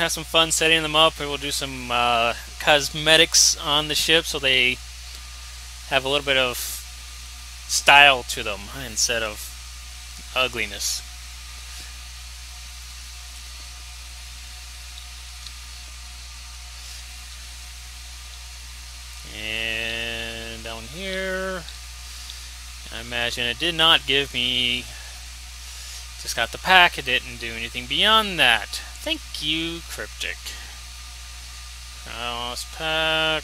have some fun setting them up, and we'll do some cosmetics on the ship so they have a little bit of style to them instead of ugliness. And down here, I imagine it did not give me, just got the pack, it didn't do anything beyond that. Thank you, Cryptic. Cross pack.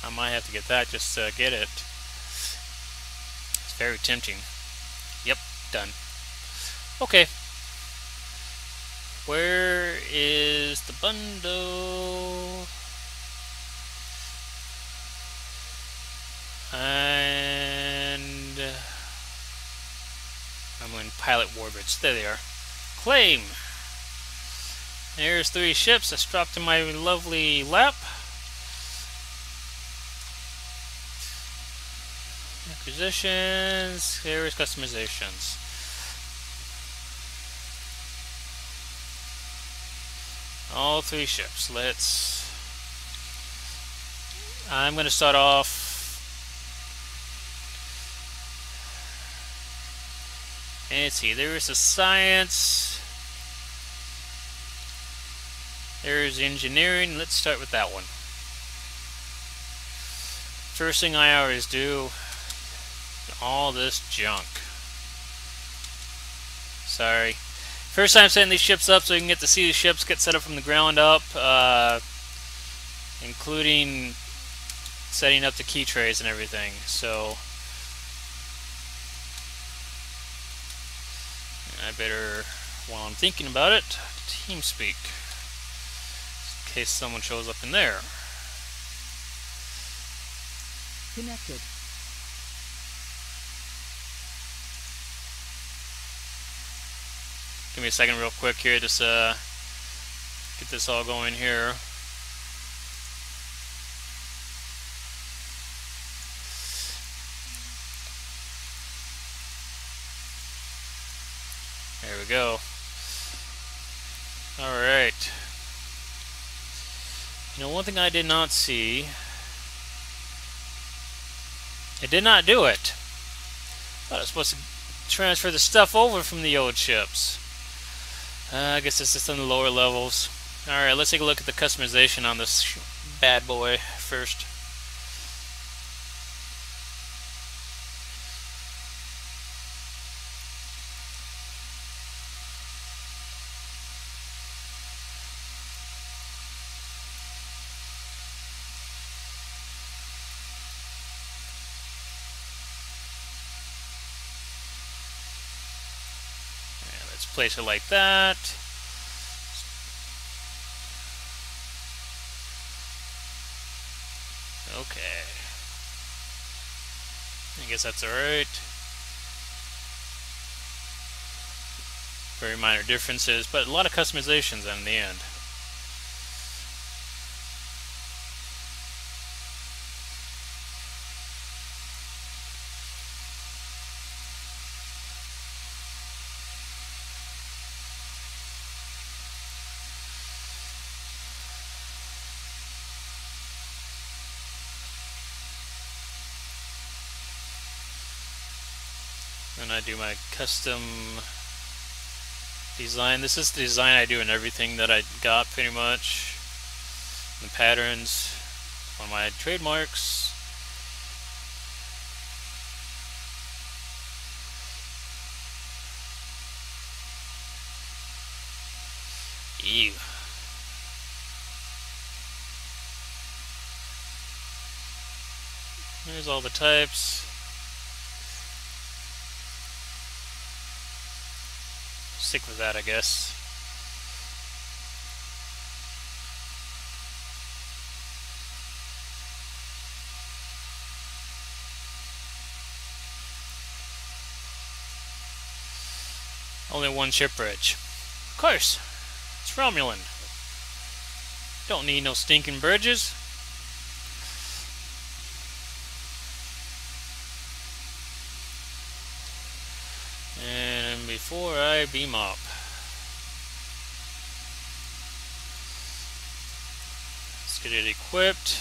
I might have to get that just to get it. It's very tempting. Yep, done. Okay. Where is the bundle? And I'm in pilot warbirds. There they are. Claim. There's 3 ships that's dropped in my lovely lap. Acquisitions. Here's customizations. All 3 ships. I'm going to start off. Let's see, there's a science, there's engineering. Let's start with that one. First thing I always do, all this junk. Sorry. First time setting these ships up so you can get to see the ships get set up from the ground up, including setting up the key trays and everything. So I better, while I'm thinking about it, TeamSpeak, in case someone shows up in there. Connected. Give me a second real quick here, just get this all going here. There we go. Alright. You know, one thing I did not see, it did not do it. Thought I was supposed to transfer the stuff over from the old ships. I guess it's just on the lower levels. Alright, let's take a look at the customization on this bad boy first. Place it like that. Okay. I guess that's alright. Very minor differences, but a lot of customizations in the end. Then I do my custom design. This is the design I do in everything that I got, pretty much. The patterns on my trademarks. Ew. There's all the types. Stick with that, I guess. Only one ship bridge. Of course, it's Romulan. Don't need no stinking bridges. And before I beam up, get it equipped.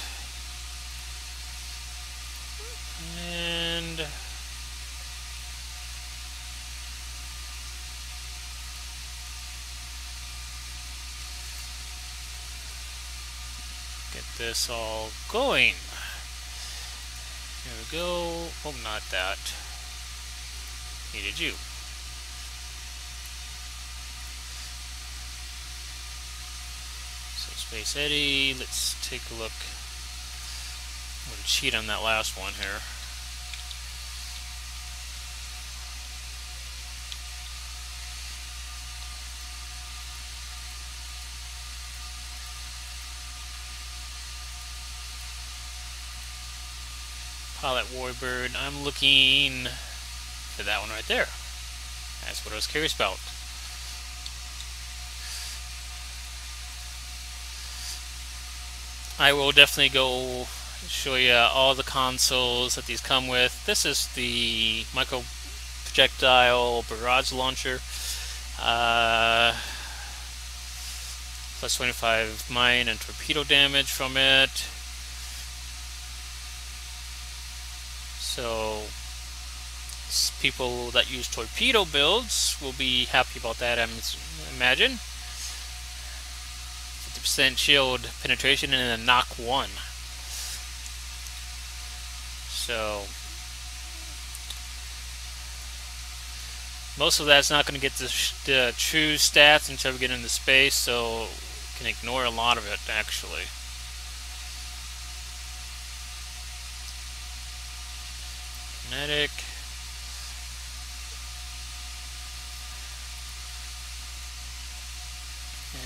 And get this all going. Here we go. Oh, not that. Needed you. So Space Eddie, let's take a look. I'm going to cheat on that last one here. Pilot Warbird, I'm looking for that one right there. That's what I was curious about. I will definitely go show you all the consoles that these come with. This is the micro projectile barrage launcher. Plus 25 mine and torpedo damage from it. So people that use torpedo builds will be happy about that, I imagine. 50% shield penetration and a knock 1. So most of that's not going to get the true stats until we get into space, so we can ignore a lot of it actually. Kinetic.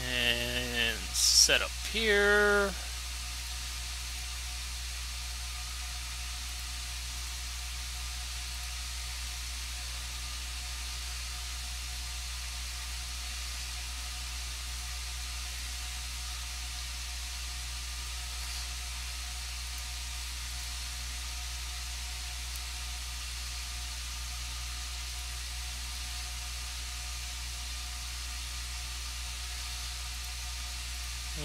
And set up here.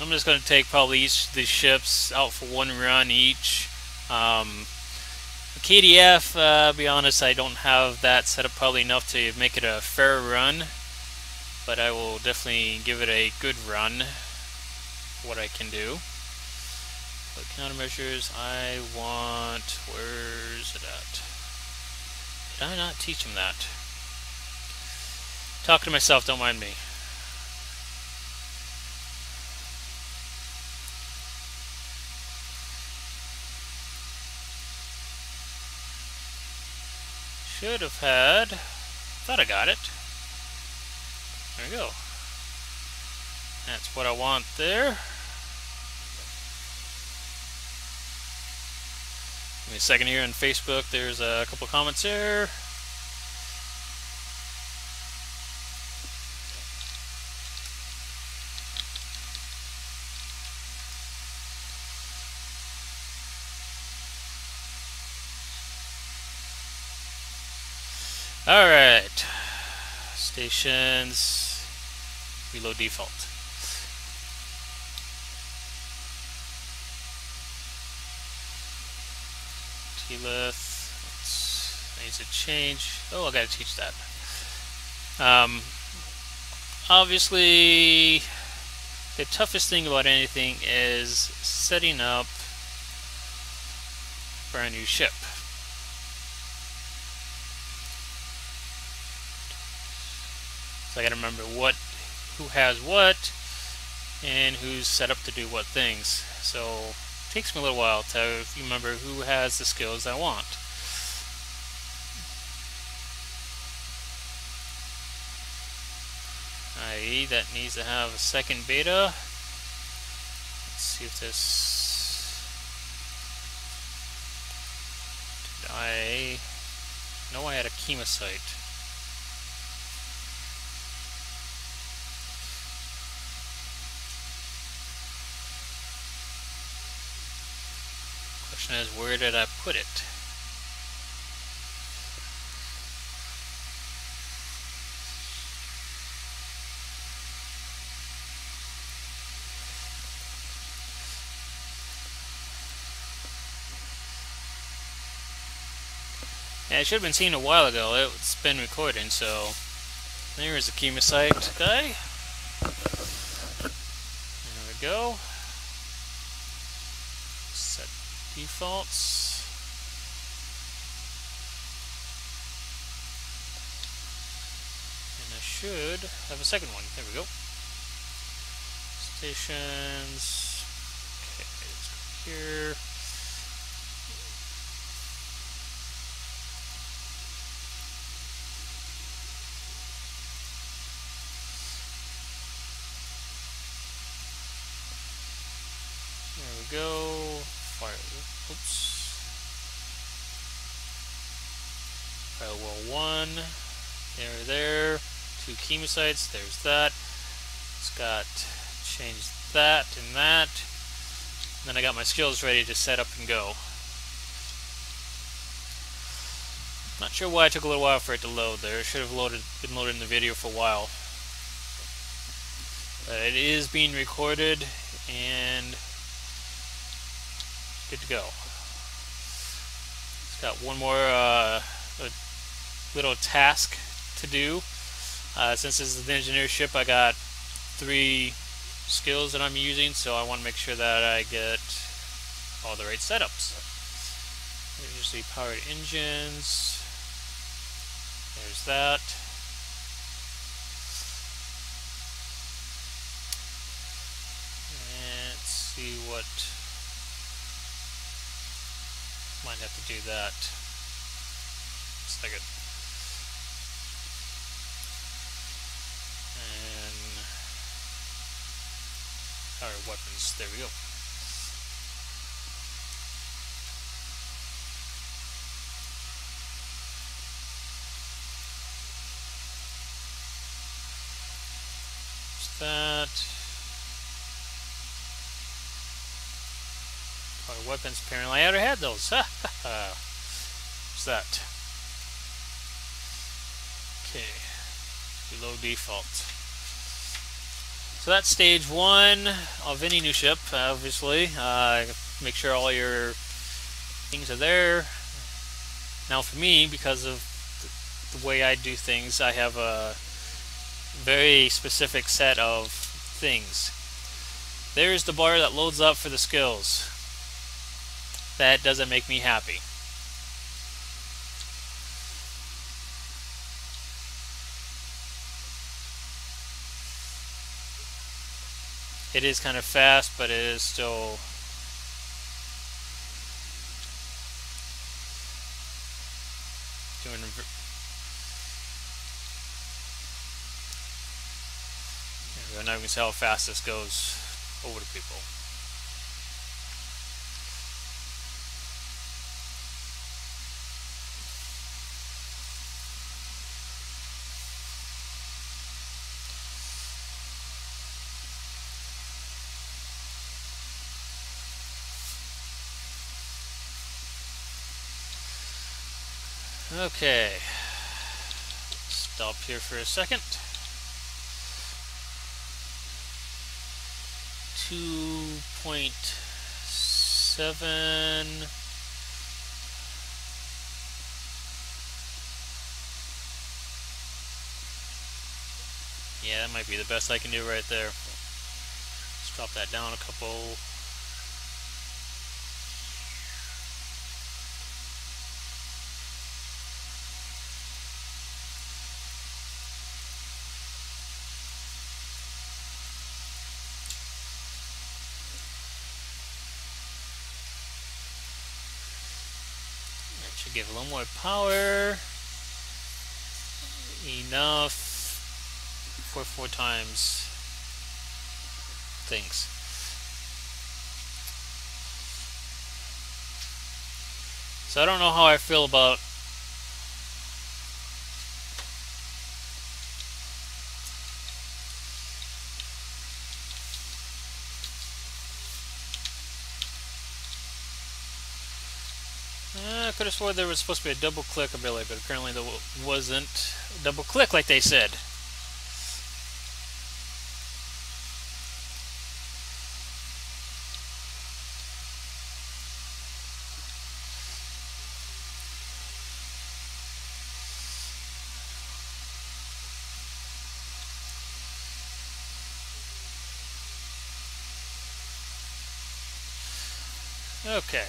I'm just going to take probably each of these ships out for one run each. KDF, I'll be honest, I don't have that set up probably enough to make it a fair run, but I will definitely give it a good run, what I can do. But countermeasures, I want, where's it at? Did I not teach him that? Talking to myself, don't mind me. Should have had, thought I got it. There we go. That's what I want there. Give me a second here on Facebook. There's a couple comments there. Alright, stations, reload default. T-lith, needs to change. Oh, I gotta teach that. Obviously, the toughest thing about anything is setting up a brand new ship. So I gotta remember who has what, and who's set up to do what things. So it takes me a little while to remember who has the skills I want. I.e. that needs to have a second beta. Let's see if this... Did I know I had a chemosite? Question is, where did I put it? Yeah, it should have been seen a while ago. It's been recording, so there's the chemosite guy. There we go. Set defaults. And I should have a second one. There we go. Stations. Okay, let's go here. There we go. Fire. Oops. Firewall 1. There. 2 chemosites. There's that. It's got change that and that. Then I got my skills ready to set up and go. Not sure why it took a little while for it to load there. It should have been loaded in the video for a while. But it is being recorded and good to go. It's got one more little task to do. Since this is the engineer ship, I got 3 skills that I'm using, so I want to make sure that I get all the right setups. There's the powered engines. There's that. And let's see what... Might have to do that. Second. And power weapons. There we go. That. Power weapons, apparently I already had those. What's that? Okay. Reload default. So that's stage 1 of any new ship, obviously. Make sure all your things are there. Now for me, because of the way I do things, I have a very specific set of things. There's the bar that loads up for the skills. That doesn't make me happy. It is kind of fast, but it is still doing. Now we can see how fast this goes over to people. Okay, stop here for a second. 2.7. Yeah, that might be the best I can do right there. Let's drop that down a couple. Should give a little more power. Enough for 4 times things. So I don't know how I feel about I could have sworn there was supposed to be a double click ability, but apparently there wasn't. Double click like they said. Okay.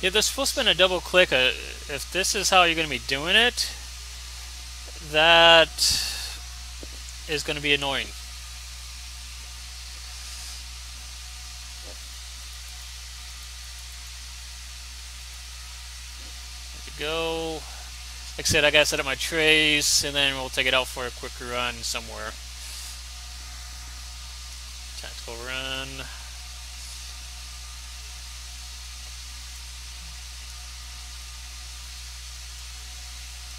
Yeah, there's supposed to be a double click. If this is how you're going to be doing it, that is going to be annoying. There we go. Like I said, I gotta set up my trays, and then we'll take it out for a quick run somewhere. Tactical run.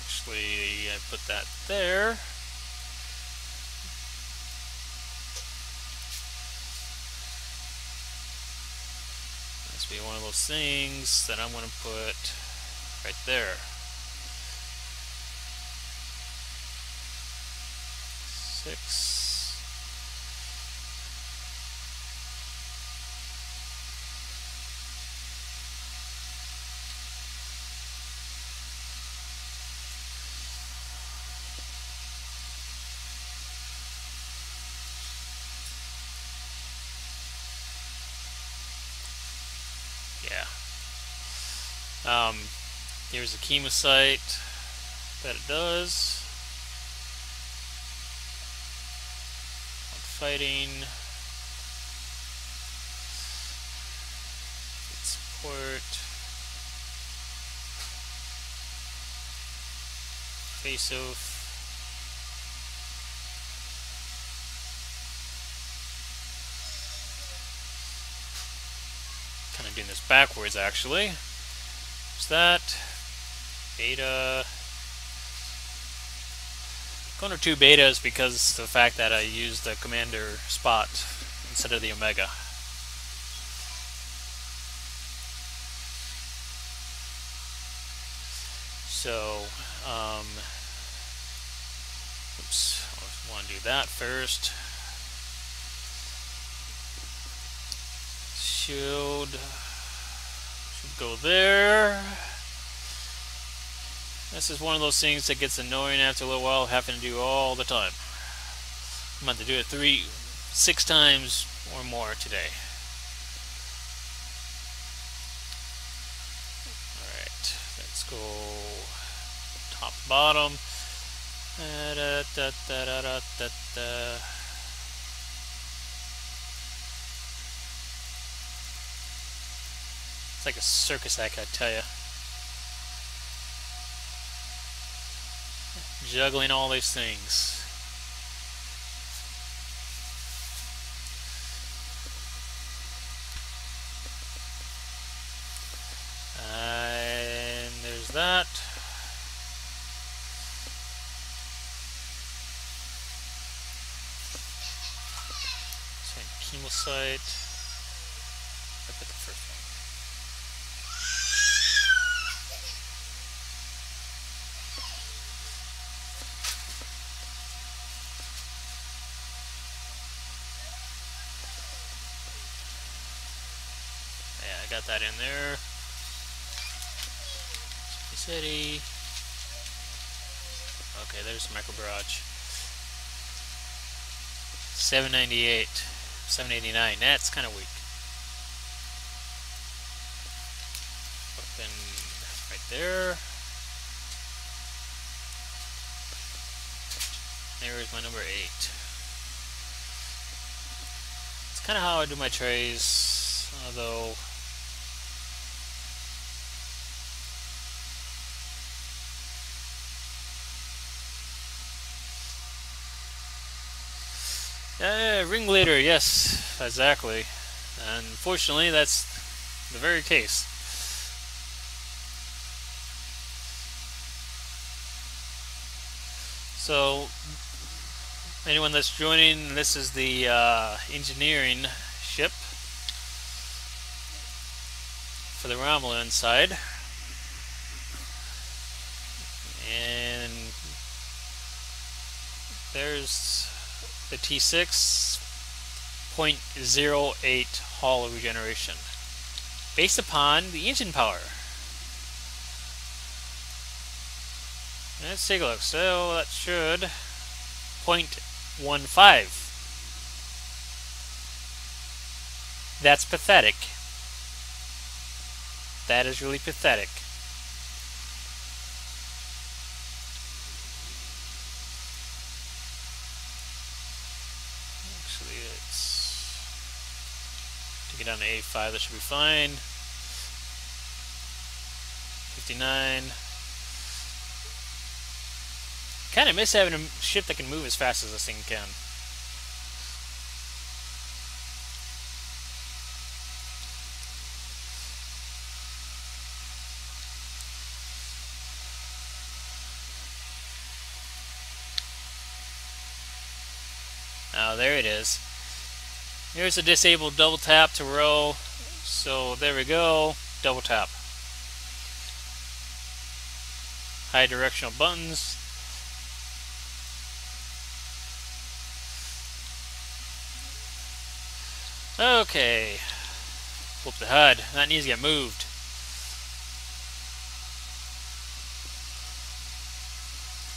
Actually, I put that there. This will be one of those things that I'm going to put right there. 6. Yeah. Here's the chemosite that it does. Fighting. Support. Face off. Kind of doing this backwards actually. There's that. Beta. Going to 2 betas because the fact that I used the commander spot instead of the omega. So, oops, I want to do that first. Shield should go there. This is one of those things that gets annoying after a little while, having to do all the time. I'm about to do it 6 times or more today. Alright, let's go top bottom. It's like a circus act, I tell you. Juggling all these things. And there's that. Same chemosite. I put the first one. I got that in there. City. Okay, there's Micro Barrage. 798, 789. That's kind of weak. Then right there. There is my number 8. It's kind of how I do my trays, although. Ringleader, yes, exactly. And unfortunately, that's the very case. So, anyone that's joining, this is the engineering ship for the Romulan side. And there's the T6 0.08 hull regeneration based upon the engine power. Let's take a look. So that should 0.08 1.5. That's pathetic. That is really pathetic. Actually, let's take it down to A5. That should be fine. 59. Kind of miss having a ship that can move as fast as this thing can. Oh, there it is. Here's a disabled double tap to row. So there we go. Double tap. High directional buttons. Okay. Flip the HUD. That needs to get moved.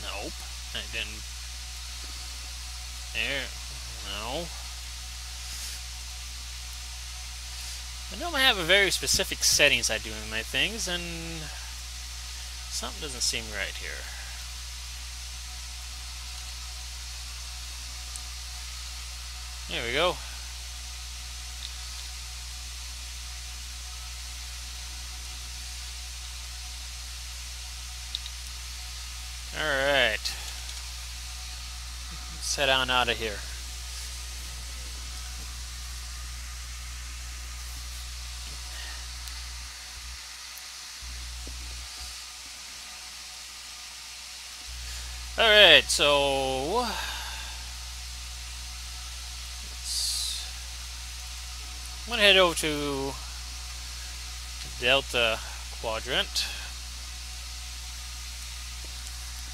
Nope. I didn't. There. No. I know I have a very specific settings I do in my things, and something doesn't seem right here. There we go. Alright. Let's head on out of here. Alright, so I'm going to head over to Delta Quadrant.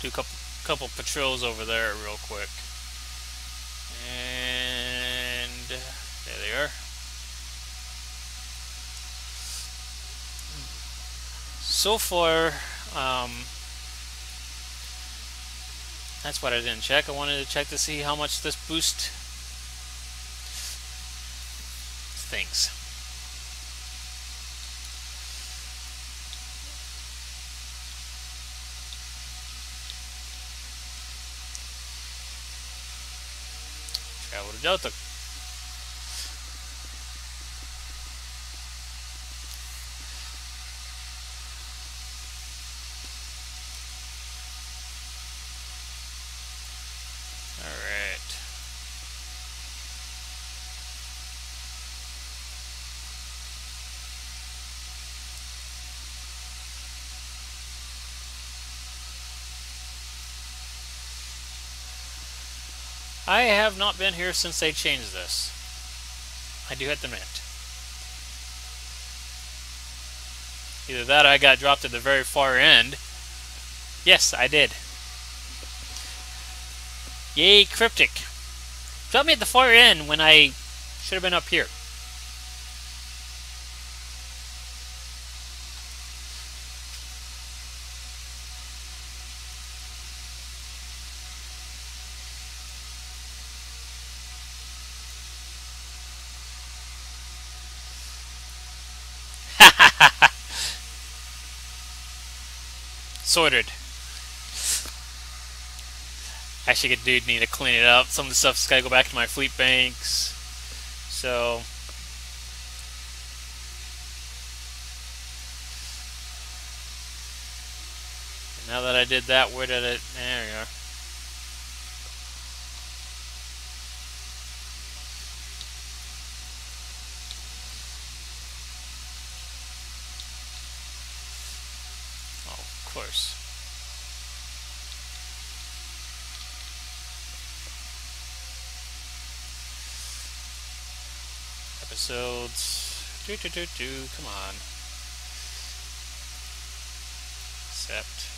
Do a couple patrols over there real quick. And there they are. So far, that's what I didn't check. I wanted to check to see how much this boost thinks. Travel to Delta. Alright. I have not been here since they changed this. I do have to admit. Either that or I got dropped at the very far end. Yes, I did. Yay, Cryptic. Dropped me at the far end when I should have been up here. Sorted. Actually, I do need to clean it up. Some of the stuff's got to go back to my fleet banks. So, now that I did that, where did it? There you are. Oh, of course. Episodes. Come on. Accept.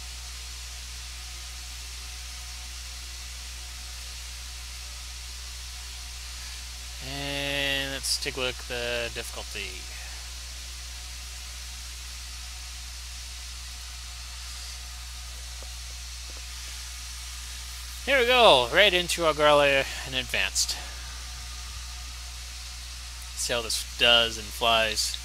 And let's take a look at the difficulty. Here we go, right into Australia and advanced. See how this does and flies.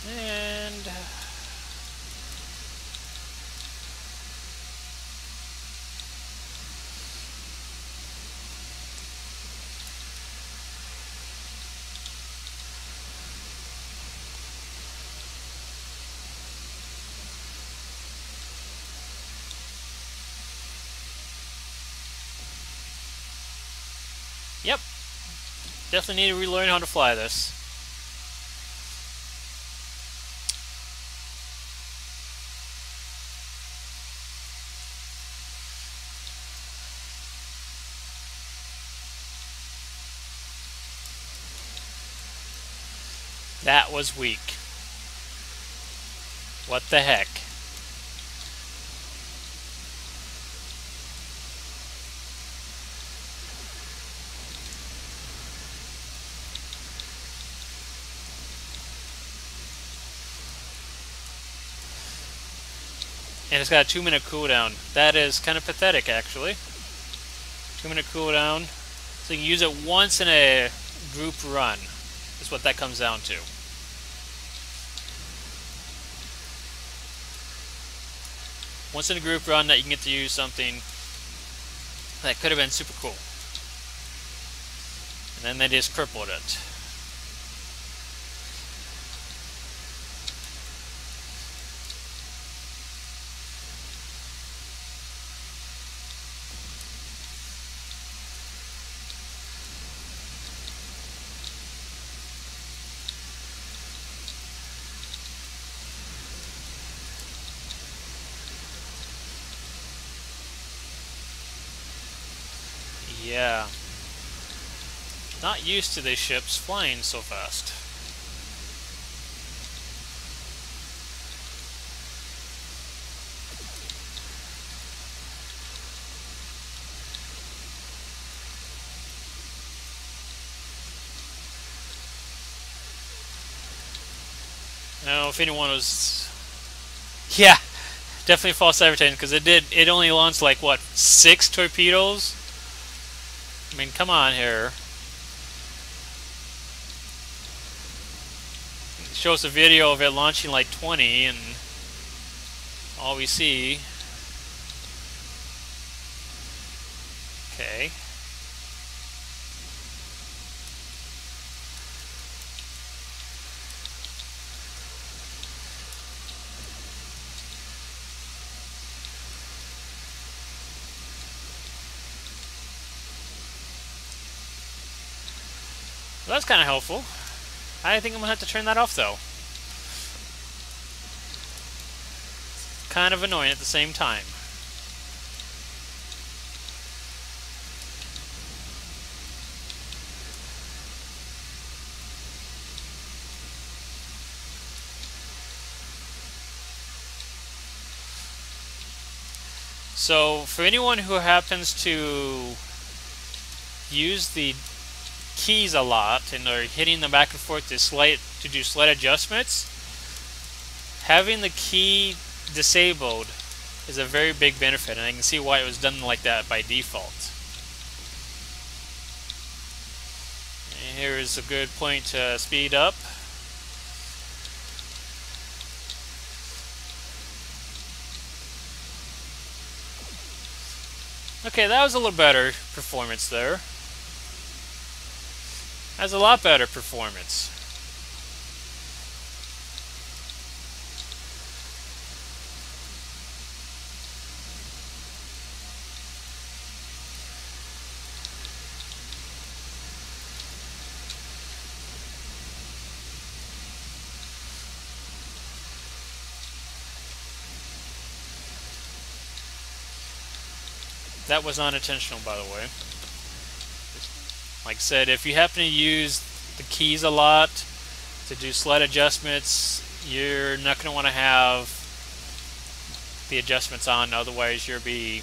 And yep, definitely need to relearn how to fly this. That was weak. What the heck? And it's got a 2-minute cooldown. That is kind of pathetic, actually. 2-minute cooldown. So you can use it once in a group run. Is what that comes down to. Once in a group run that you can get to use something that could have been super cool. And then they just crippled it. Yeah. Not used to these ships flying so fast. I don't know if anyone was... Yeah, definitely false advertising, because it only launched like, what, 6 torpedoes? I mean, come on here. It shows a video of it launching like 20, and all we see... Okay. Well, that's kind of helpful. I think I'm going to have to turn that off, though. Kind of annoying at the same time. So, for anyone who happens to use the keys a lot and are hitting them back and forth to do slight adjustments, having the key disabled is a very big benefit, and I can see why it was done like that by default. And here is a good point to speed up. Okay, that was a little better performance there. That's a lot better performance. That was not intentional, by the way. Like I said, if you happen to use the keys a lot to do slight adjustments, you're not going to want to have the adjustments on, otherwise you'll be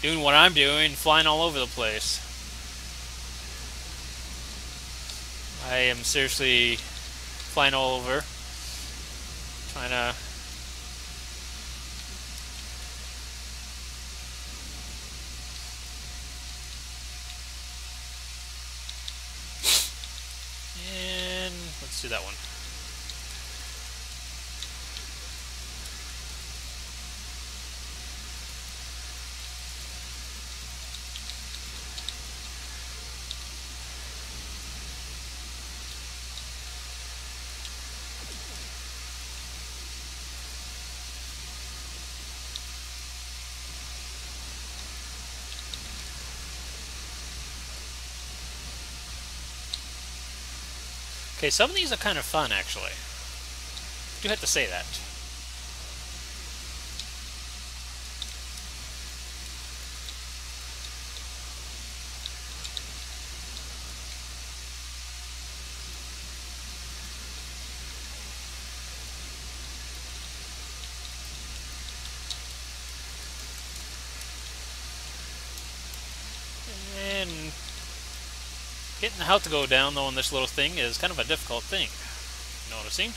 doing what I'm doing, flying all over the place. I am seriously flying all over, trying to and let's do that one. Okay, some of these are kind of fun, actually. I do have to say that. And getting the health to go down, though, on this little thing is kind of a difficult thing. Noticing.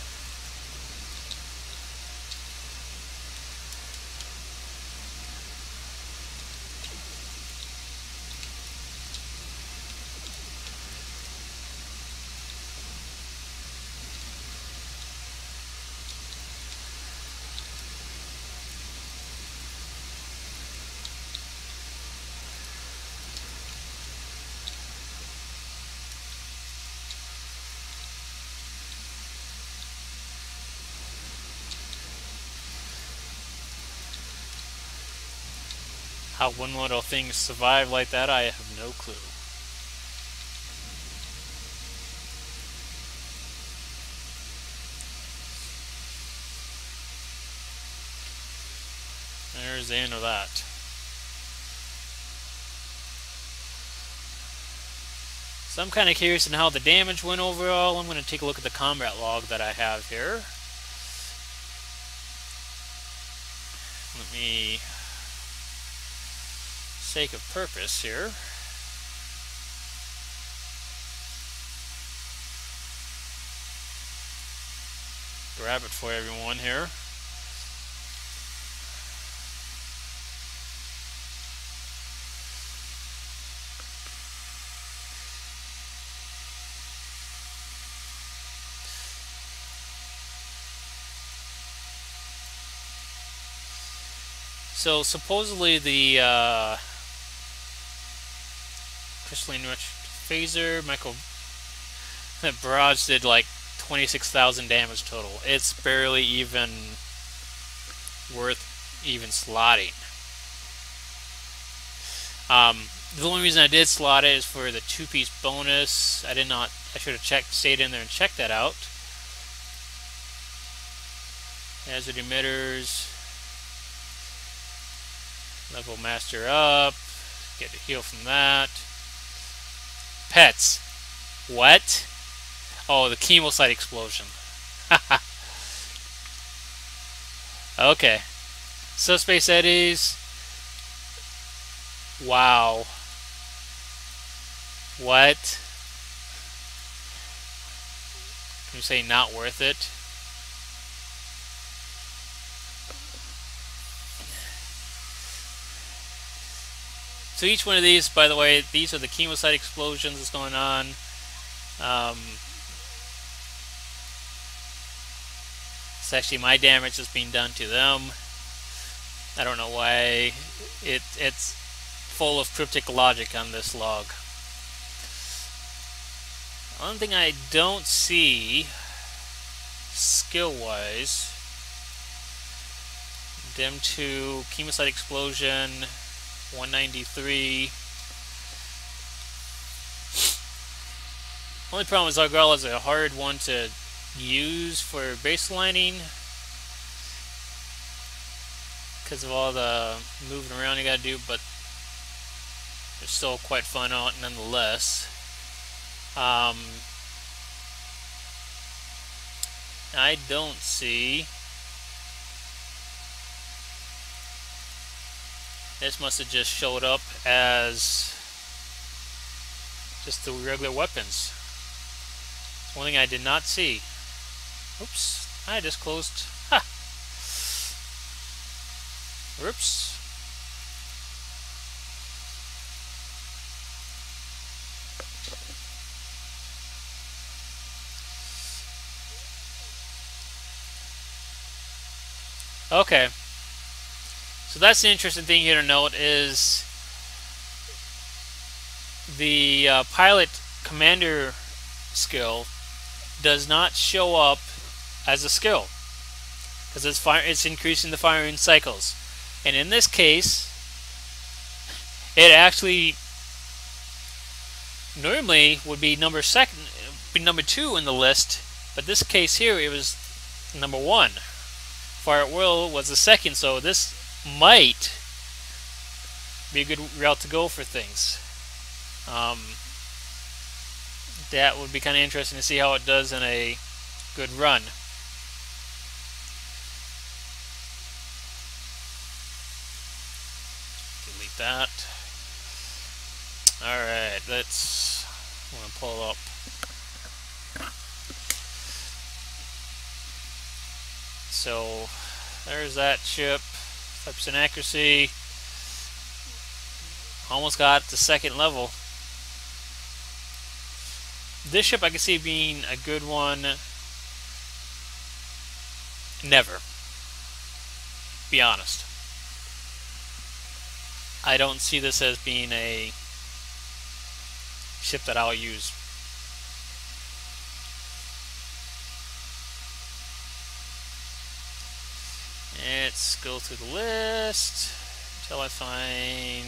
How one little thing survived like that, I have no clue. There's the end of that. So I'm kind of curious on how the damage went overall. I'm going to take a look at the combat log that I have here. Let me, sake of purpose here, grab it for everyone here. So supposedly the crystalline enriched phaser micro barrage did like 26,000 damage total. It's barely even worth even slotting. The only reason I did slot it is for the 2-piece bonus. I should have stayed in there and checked that out. Hazard emitters. Level master up. Get a heal from that. Pets. What? Oh, the chemosite explosion. Okay. Subspace eddies. Wow. What? Can you say not worth it? So each one of these, by the way, these are the chemosite explosions that's going on. It's actually my damage that's being done to them. I don't know why. It's full of cryptic logic on this log. One thing I don't see skill-wise, Dem 2, chemosite explosion, 193. Only problem is Argyle is a hard one to use for baselining because of all the moving around you gotta do, but it's still quite fun out nonetheless. I don't see. This must have just showed up as just the regular weapons. One thing I did not see. Oops, I just closed. Ha! Oops. Okay. So that's the interesting thing here to note is the pilot commander skill does not show up as a skill because it's increasing the firing cycles, and in this case it actually normally would be number 2 in the list, but this case here it was number 1. Fire at Will was the second, so this might be a good route to go for things. That would be kind of interesting to see how it does in a good run. Delete that. Alright, I'm going to pull up. So, there's that ship. 5% accuracy. Almost got the second level. This ship I can see being a good one. Never. Be honest. I don't see this as being a ship that I'll use. Let's go through the list until I find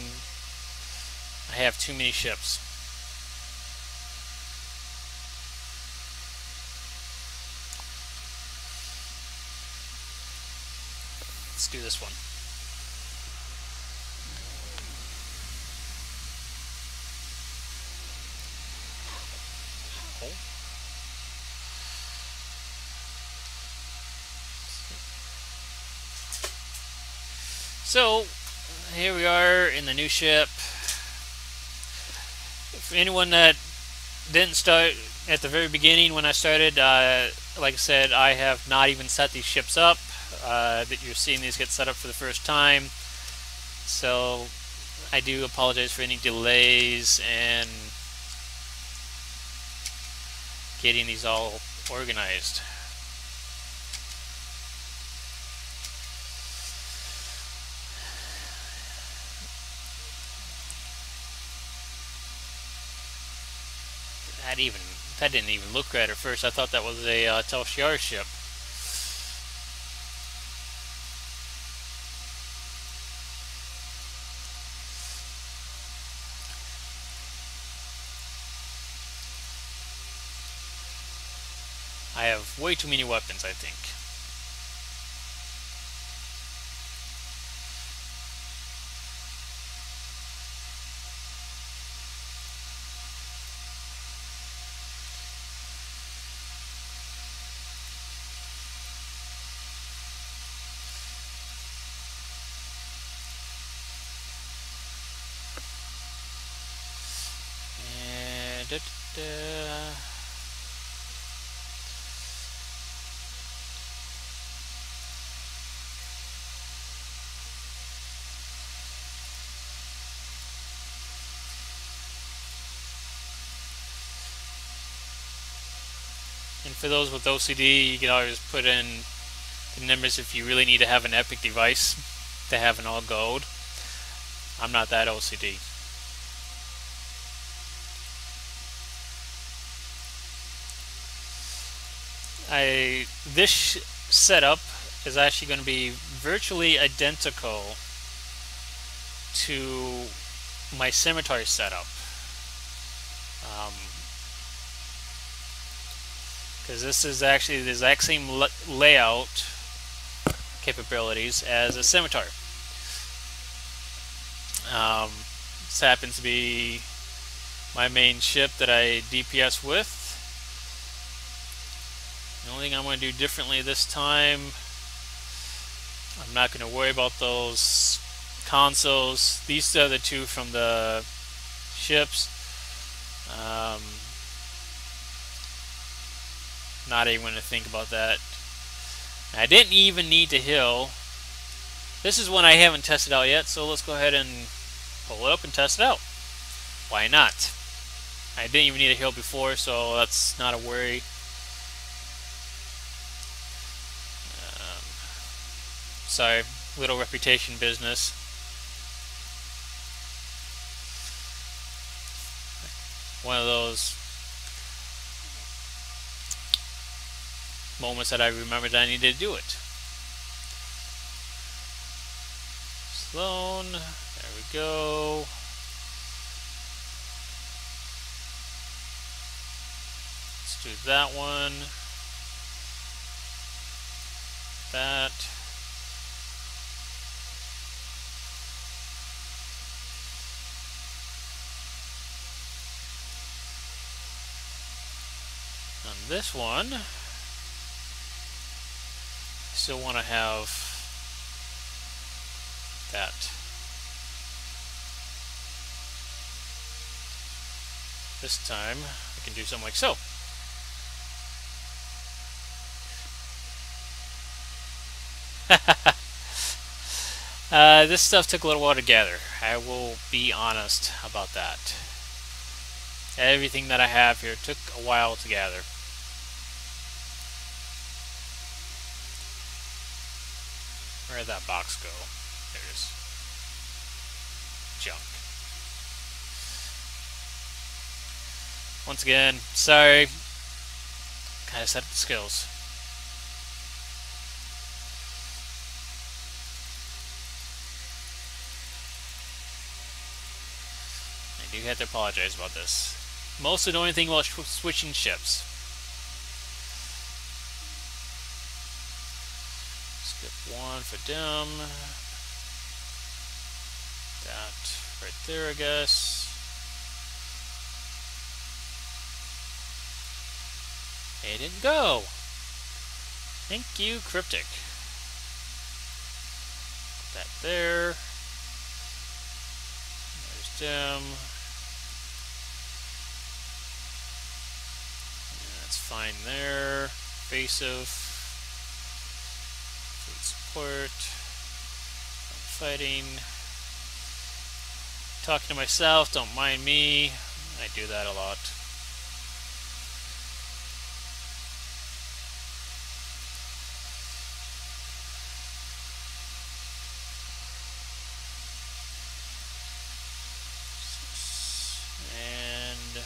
I have too many ships. Let's do this one. Oh. So, here we are in the new ship. For anyone that didn't start at the very beginning when I started, like I said, I have not even set these ships up. That you're seeing these get set up for the first time. So, I do apologize for any delays and getting these all organized. That didn't even look right at first. I thought that was a Telshar ship. I have way too many weapons, I think. And for those with OCD, you can always put in the numbers if you really need to have an epic device to have an all gold. I'm not that OCD. This setup is actually going to be virtually identical to my scimitar setup. Because this is actually the exact same layout capabilities as a scimitar. This happens to be my main ship that I DPS with. The only thing I'm going to do differently this time, I'm not going to worry about those consoles. These are the two from the ships. Not even going to think about that. I didn't even need to heal. This is one I haven't tested out yet, so let's go ahead and pull it up and test it out. Why not? I didn't even need a heal before, so that's not a worry. Sorry, little reputation business. One of those moments that I remembered that I needed to do it. Sloan, there we go. Let's do that one. That. On this one, I still want to have that. This time, I can do something like so. This stuff took a little while to gather. I will be honest about that. Everything that I have here took a while to gather. Where did that box go? There it is. Junk. Once again, sorry. Kind of set up the skills. I do have to apologize about this. Most annoying thing about switching ships. Skip one for them. That right there, I guess. It didn't go. Thank you, Cryptic. Put that there. There's them. That's fine there. Evasive. Fleet support. Fighting. Talking to myself, don't mind me. I do that a lot. And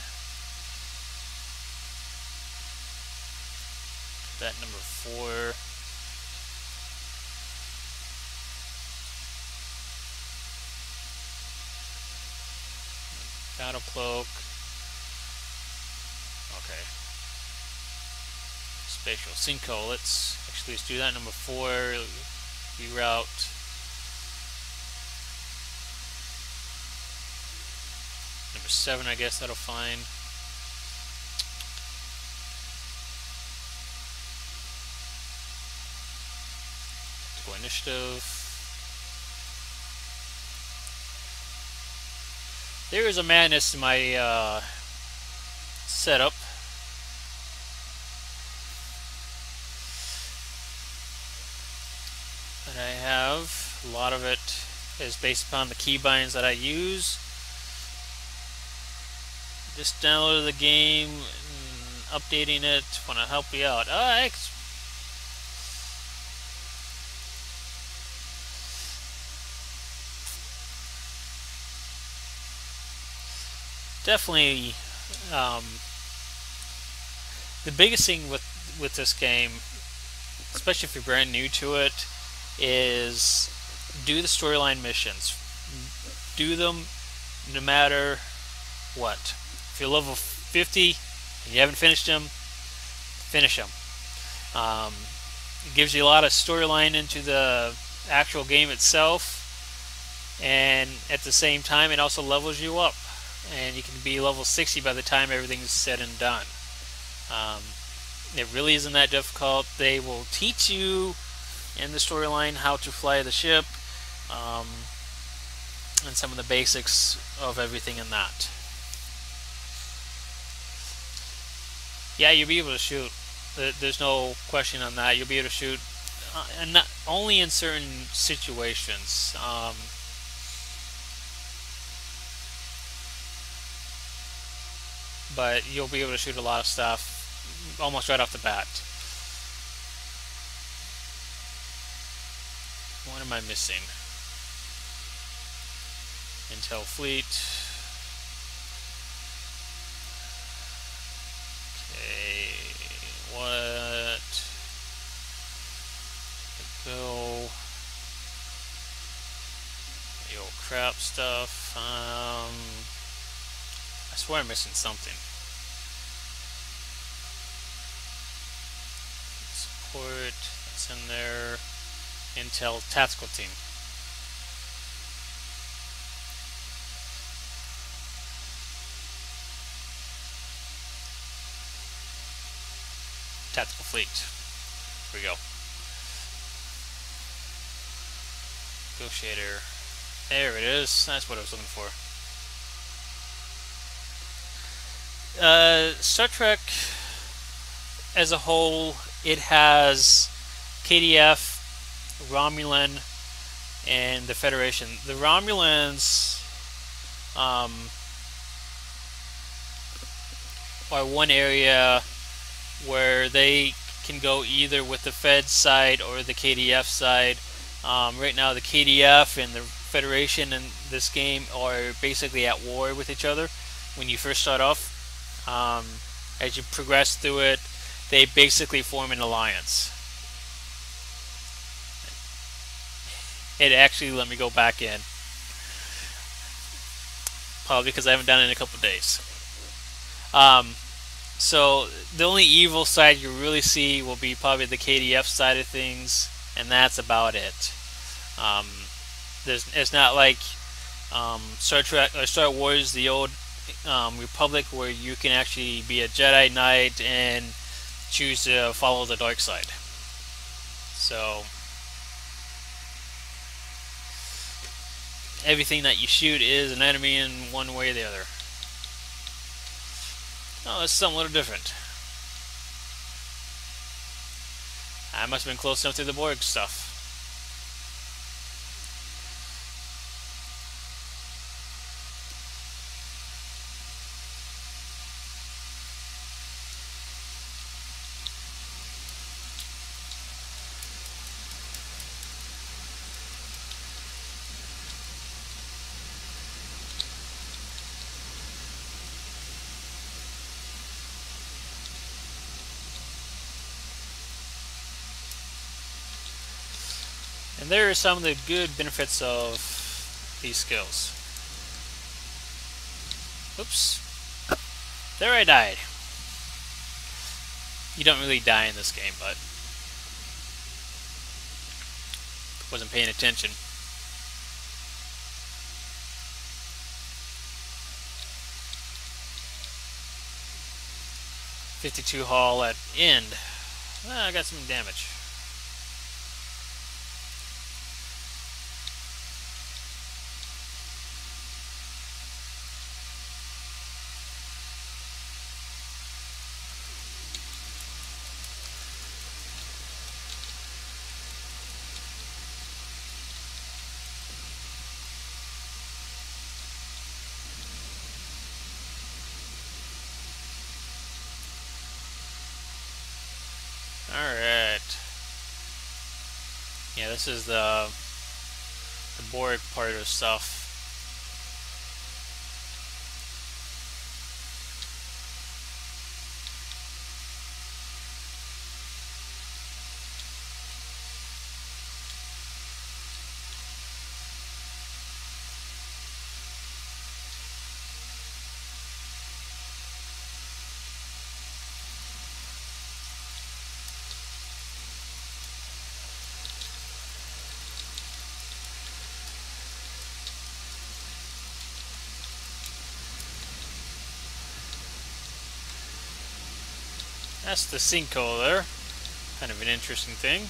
that number 4. Battle cloak. Okay. Spatial Cinco. Let's do that. Number 4. Reroute. Number 7, I guess that'll find. Go initiative. There is a madness in my setup. That I have. A lot of it is based upon the keybinds that I use. Just downloaded the game, and updating it. Want to help you out. Definitely, the biggest thing with this game, especially if you're brand new to it, is do the storyline missions. Do them no matter what. If you're level 50 and you haven't finished them, finish them. It gives you a lot of storyline into the actual game itself, and at the same time it also levels you up. And you can be level 60 by the time everything's said and done. It really isn't that difficult. They will teach you in the storyline how to fly the ship, um, and some of the basics of everything in that. Yeah, you'll be able to shoot. There's no question on that. You'll be able to shoot, and not only in certain situations. But you'll be able to shoot a lot of stuff almost right off the bat. What am I missing? Intel Fleet. Okay, what? Go. The old crap stuff. I swear I'm missing something. Support. That's in there. Intel Tactical Team. Tactical Fleet. Here we go. Negotiator. There it is. That's what I was looking for. Star Trek as a whole, it has KDF, Romulan, and the Federation. The Romulans are one area where they can go either with the Fed side or the KDF side. Right now, the KDF and the Federation in this game are basically at war with each other when you first start off. As you progress through it, they basically form an alliance. It actually let me go back in. Probably because I haven't done it in a couple of days. So the only evil side you really see will be probably the KDF side of things, and that's about it. It's not like Star Trek or Star Wars, the old Republic, where you can actually be a Jedi Knight and choose to follow the dark side. So everything that you shoot is an enemy in one way or the other. Oh, it's something a little different. I must have been close enough to the Borg stuff. And there are some of the good benefits of these skills. Oops. There I died. You don't really die in this game, but wasn't paying attention. .52 hull at end. Well, I got some damage. Alright. Yeah, this is the Borg part of stuff. That's the sinkhole there. Kind of an interesting thing.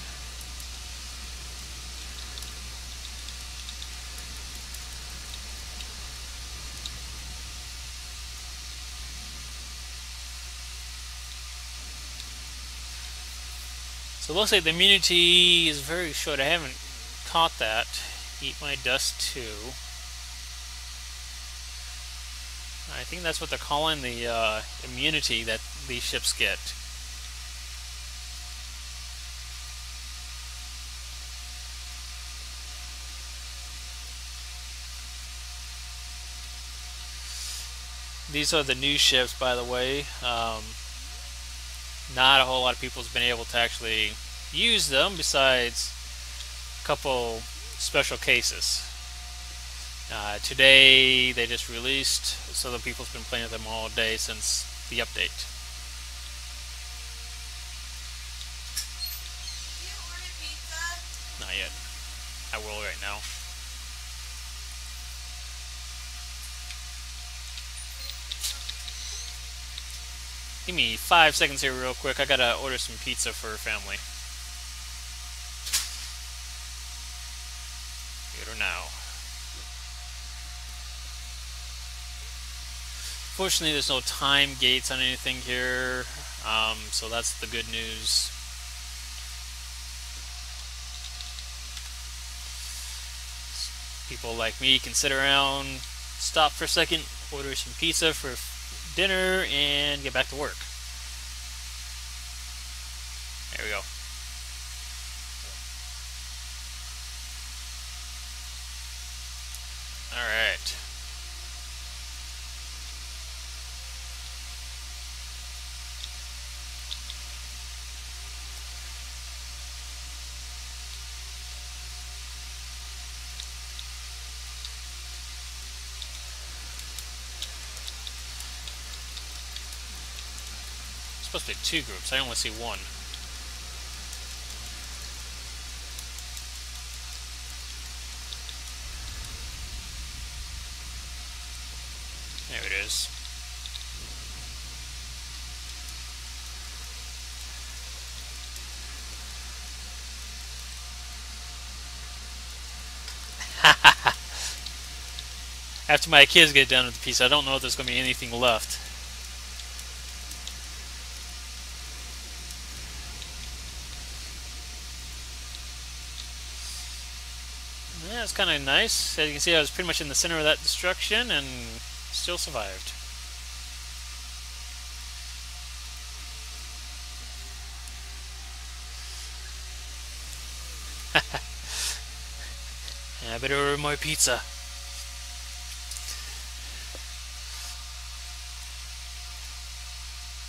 So it looks like the immunity is very short. I haven't caught that. Eat my dust too. I think that's what they're calling the immunity that these ships get. These are the new ships, by the way. Not a whole lot of people have been able to actually use them besides a couple special cases. Today they just released, so the people's been playing with them all day since the update. You order pizza? Not yet. I will right now. Give me 5 seconds here real quick. I gotta order some pizza for family. Order now. Fortunately, there's no time gates on anything here, so that's the good news. People like me can sit around, stop for a second, order some pizza for dinner, and get back to work. There we go. Alright. Supposed to be 2 groups. I only see 1. There it is. After my kids get done with the pizza, I don't know if there's going to be anything left. Yeah, it's kind of nice. As you can see, I was pretty much in the center of that destruction and still survived. Yeah, I better order more pizza.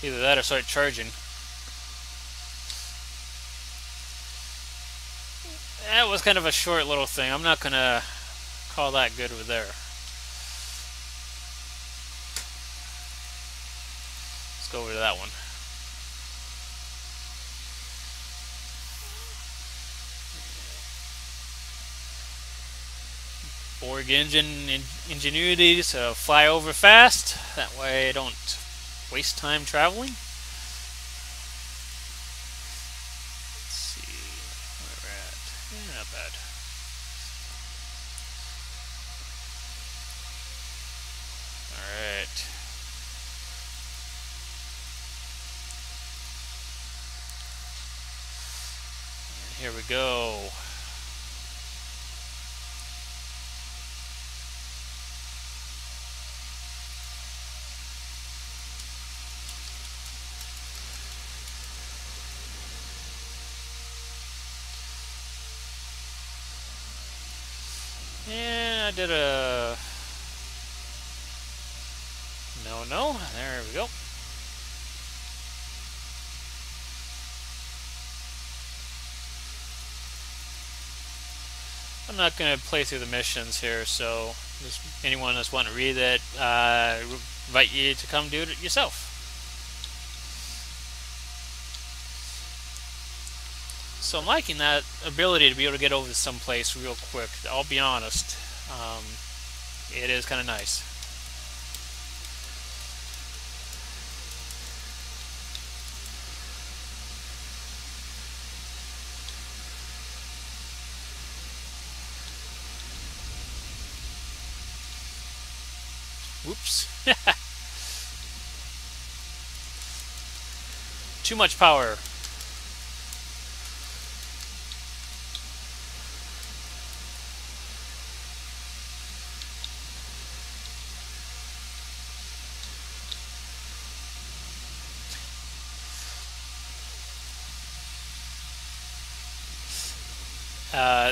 Either that or start charging. That was kind of a short little thing. I'm not gonna call that good over there. Let's go over to that one. Borg engine ingenuity to fly over fast. That way I don't waste time traveling. Let's see where we're at. Yeah, not bad. Alright. Here we go. And I did a... No. There we go. I'm not going to play through the missions here, so just anyone that's wanting to read it, invite you to come do it yourself. So I'm liking that ability to be able to get over to someplace real quick. I'll be honest. It is kind of nice. Whoops. Too much power.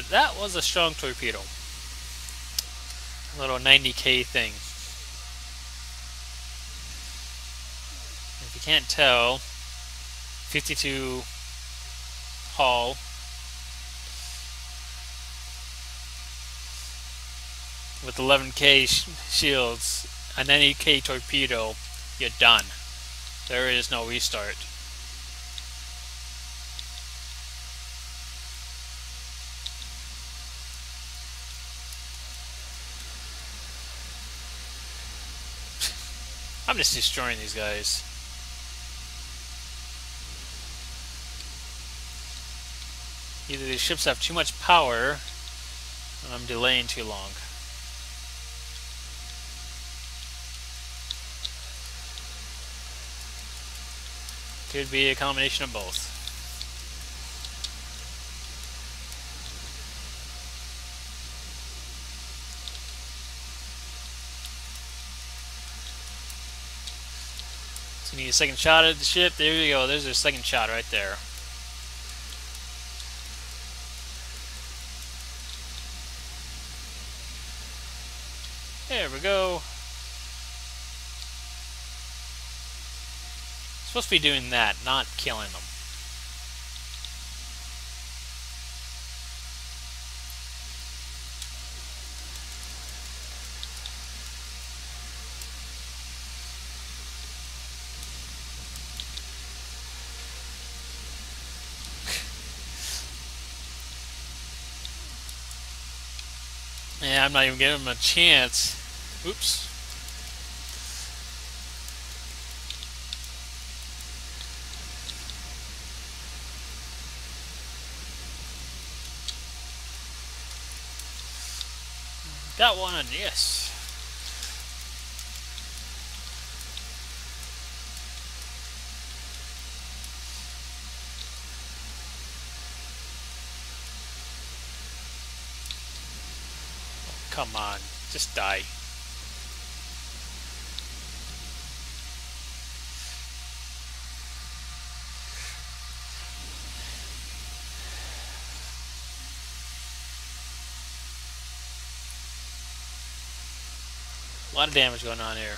That was a strong torpedo. A little 90k thing. If you can't tell, 52 hull. With 11k shields, a 90k torpedo, you're done. There is no restart. I'm just destroying these guys. Either these ships have too much power, or I'm delaying too long. Could be a combination of both. So you need a second shot at the ship. There you go. There's a second shot right there. There we go. Supposed to be doing that, not killing them. Yeah, I'm not even giving them a chance. Oops. Got one, yes. Oh, come on, just die. A lot of damage going on here.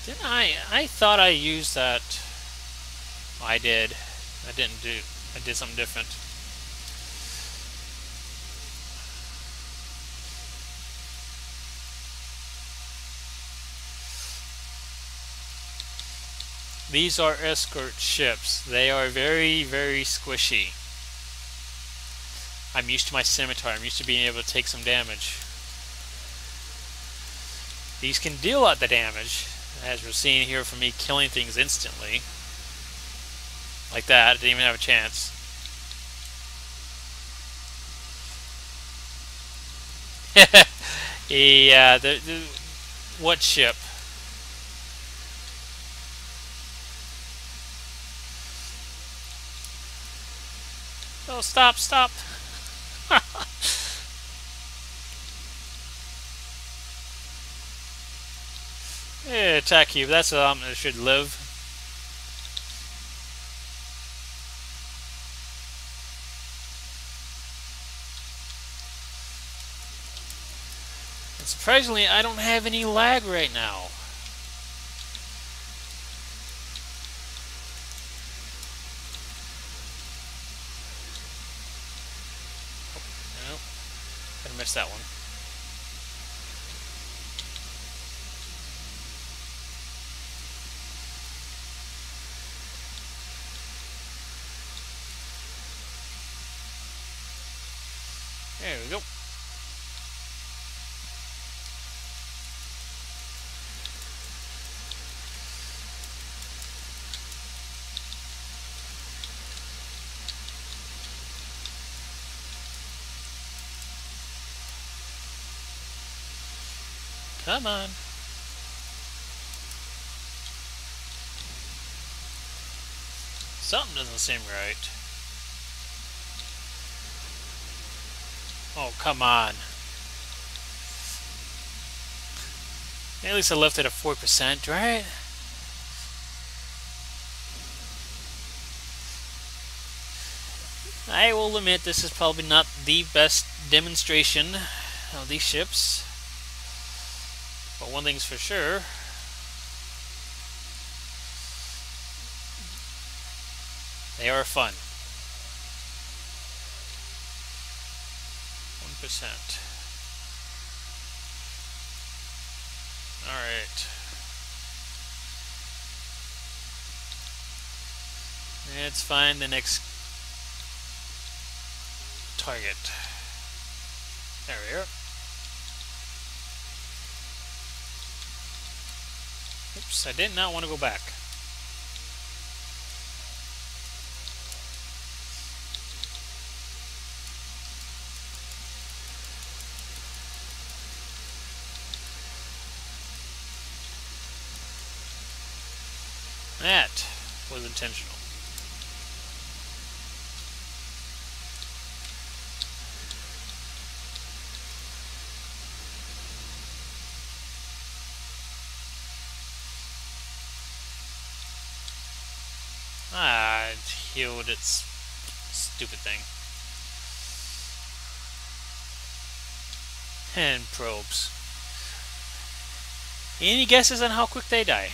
Didn't I thought I used that. I did. I didn't do. I did something different. These are escort ships. They are very, very squishy. I'm used to my scimitar. I'm used to being able to take some damage. These can deal out the damage, as we're seeing here from me killing things instantly. Like that. I didn't even have a chance. Yeah, what ship? Oh, stop, stop. Yeah, attack cube. That's something that should live. And surprisingly, I don't have any lag right now. missed that one. There we go. Come on. Something doesn't seem right. Oh, come on. At least I left it at 4%, right? I will admit this is probably not the best demonstration of these ships. But one thing's for sure. They are fun. 1%. Alright. Let's find the next target. There we are. Oops, I did not want to go back. That was intentional. Ah, it healed its stupid thing. And probes. Any guesses on how quick they die?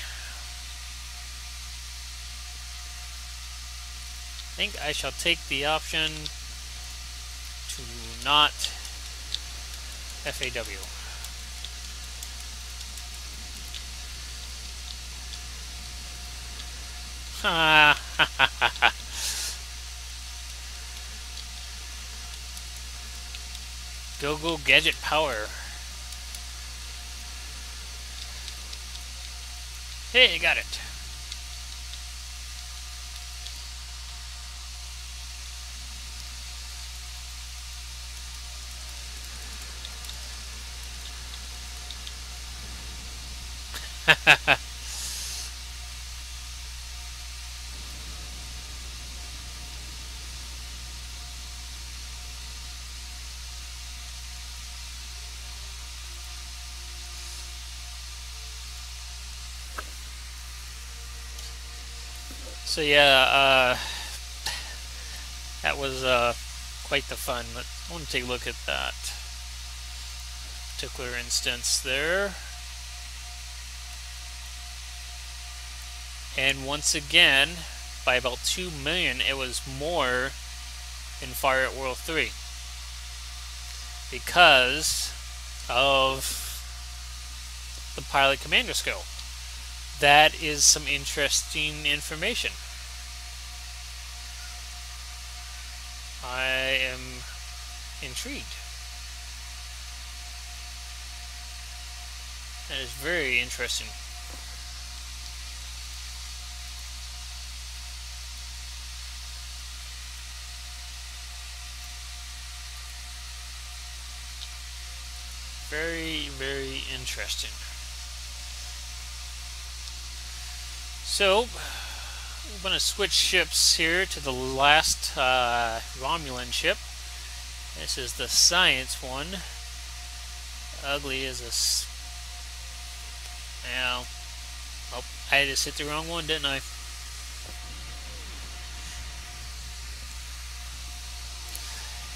I think I shall take the option to not FAW. Ha ha ha ha ha. Go gadget power. Hey, got it. So yeah, that was quite the fun. But I want to take a look at that particular instance there. And once again, by about 2 million, it was more in Fire at World 3 because of the pilot commander skill. That is some interesting information. I am intrigued. That is very interesting. Very, very interesting. So, I'm going to switch ships here to the last Romulan ship. This is the science one. Ugly as a... Now, oh, I just hit the wrong one, didn't I?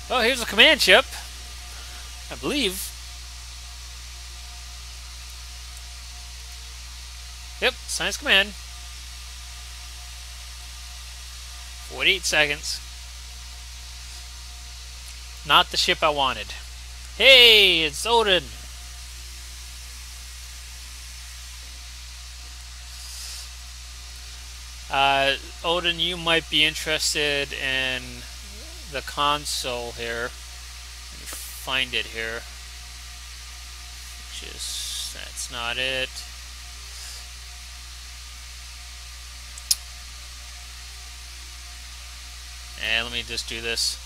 Oh, here's the command ship, I believe. Yep, science command. 48 seconds. Not the ship I wanted. Hey, it's Odin. Odin, you might be interested in the console here. Let me find it here. Just that's not it. And let me just do this.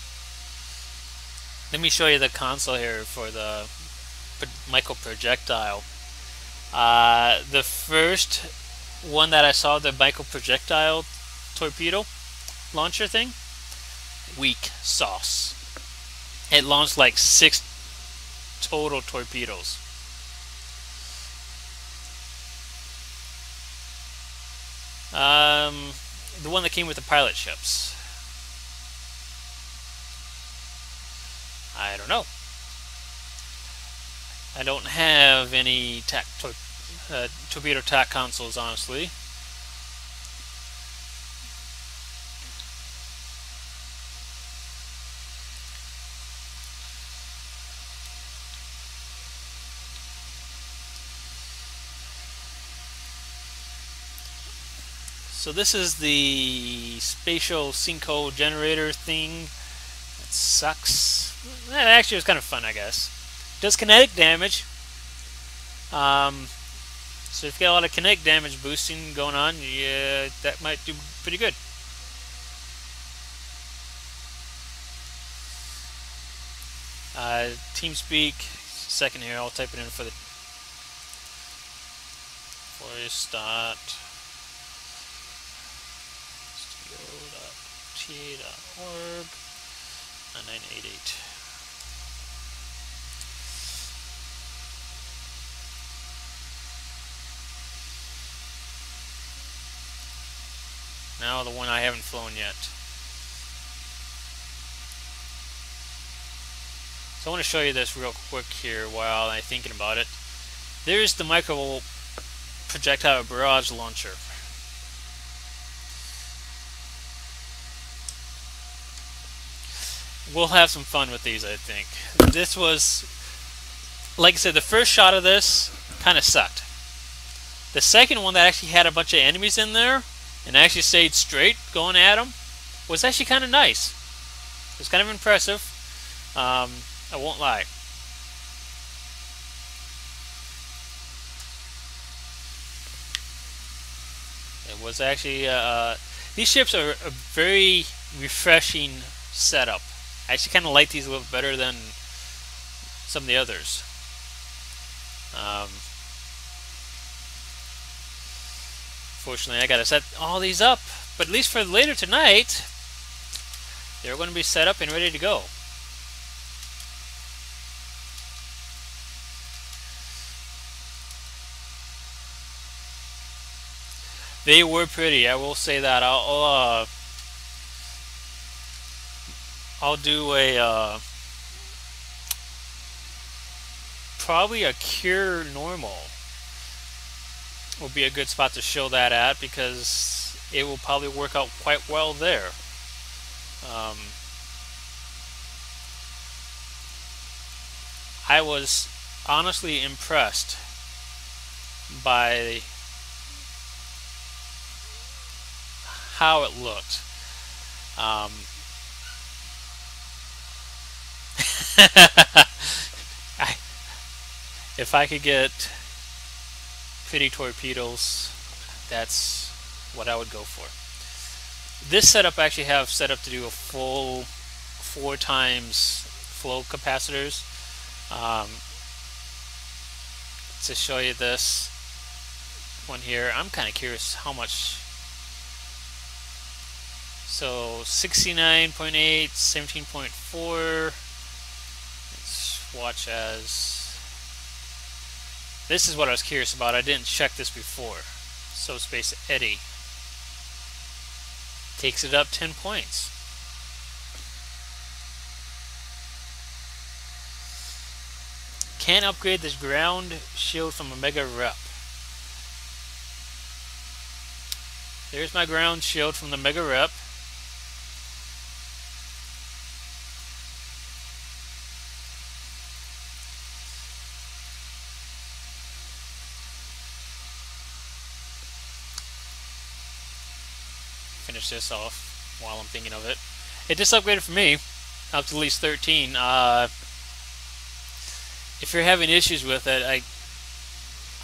Let me show you the console here for the micro projectile. The first one that I saw, the micro projectile torpedo launcher thing, weak sauce. It launched like 6 total torpedoes. The one that came with the pilot ships. I don't know. I don't have any torpedo tac consoles, honestly. So this is the spatial synco generator thing. It sucks. Actually, it was kind of fun, I guess. Does kinetic damage. So if you got a lot of kinetic damage boosting going on, yeah, that might do pretty good. TeamSpeak. Second here, I'll type it in for the voice.t.org. T.org 9988. Now the one I haven't flown yet. So I want to show you this real quick here while I'm thinking about it. There's the micro projectile barrage launcher. We'll have some fun with these, I think. This was, like I said, the first shot of this kind of sucked. The second one that actually had a bunch of enemies in there and actually stayed straight going at them was actually kind of nice. It was kind of impressive. I won't lie. It was actually these ships are a very refreshing setup. I actually kind of like these a little better than some of the others. Fortunately, I gotta set all these up, but at least for later tonight, they're going to be set up and ready to go. They were pretty, I will say that. I'll do a probably a Cure normal will be a good spot to show that at, because it will probably work out quite well there. I was honestly impressed by how it looked. If I could get pretty torpedoes, that's what I would go for. This setup I actually have set up to do a full 4 times flow capacitors. To show you this one here, I'm kind of curious how much. So 69.8, 17.4. Let's watch as. This is what I was curious about. I didn't check this before. Subspace Eddy takes it up 10 points. Can upgrade this ground shield from a Mega Rep. There's my ground shield from the Mega Rep. finish this off while I'm thinking of it. It just upgraded for me up to at least 13. If you're having issues with it,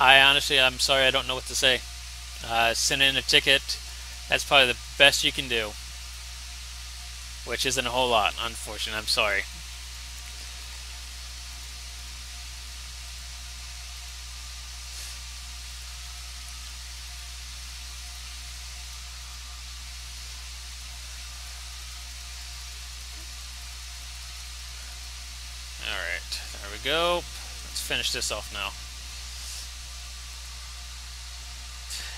I honestly, I'm sorry, I don't know what to say. Send in a ticket. That's probably the best you can do, which isn't a whole lot, unfortunately. I'm sorry. Alright, there we go. Let's finish this off now.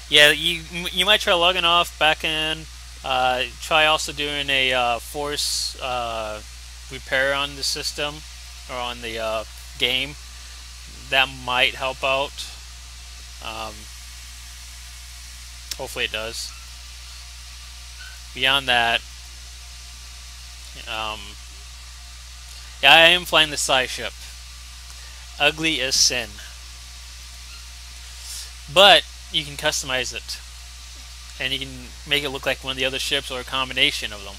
Yeah, you might try logging off back in. Try also doing a force repair on the system or on the game. That might help out. Hopefully it does. Beyond that, yeah, I am flying the Psy ship. Ugly as sin. But you can customize it. And you can make it look like one of the other ships or a combination of them.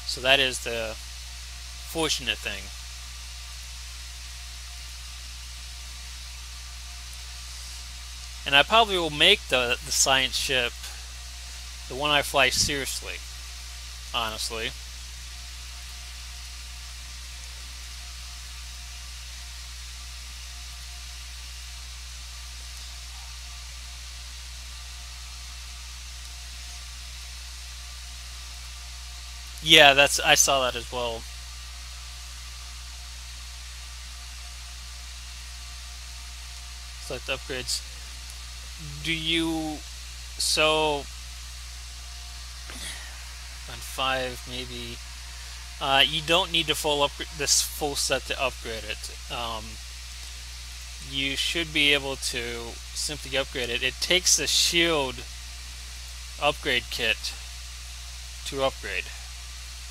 So that is the fortunate thing. And I probably will make the science ship the one I fly seriously, honestly. Yeah, I saw that as well. Select upgrades. Do you so on 5 maybe? You don't need to this full set to upgrade it. You should be able to simply upgrade it. It takes the shield upgrade kit to upgrade